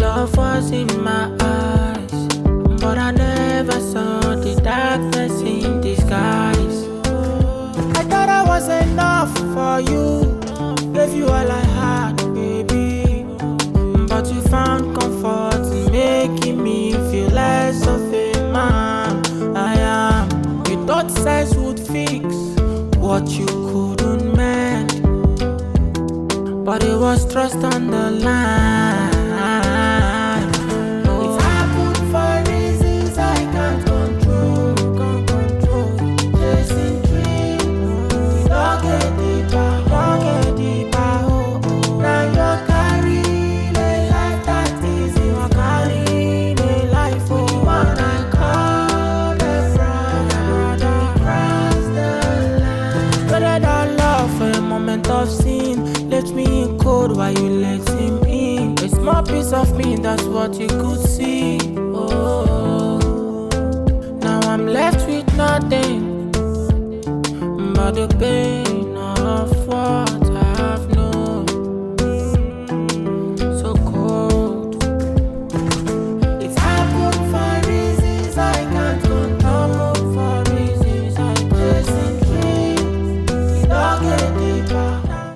Love was in my eyes, but I never saw the darkness in disguise. I thought I was enough for you. Gave you all I had, baby, but you found comfort in making me feel less of a man. I am. You thought sex would fix what you couldn't mend, but it was trust on the line. It happened for reasons I can't control. Chasing dreams, don't get deeper. Now you're carrying a life that is you're carrying a life for what I call a brother. Cross the line. Traded our love for a moment of sin. Left me in cold while you let him in. A small piece of me, that's what you could see. Oh, now I'm left with nothing but the pain.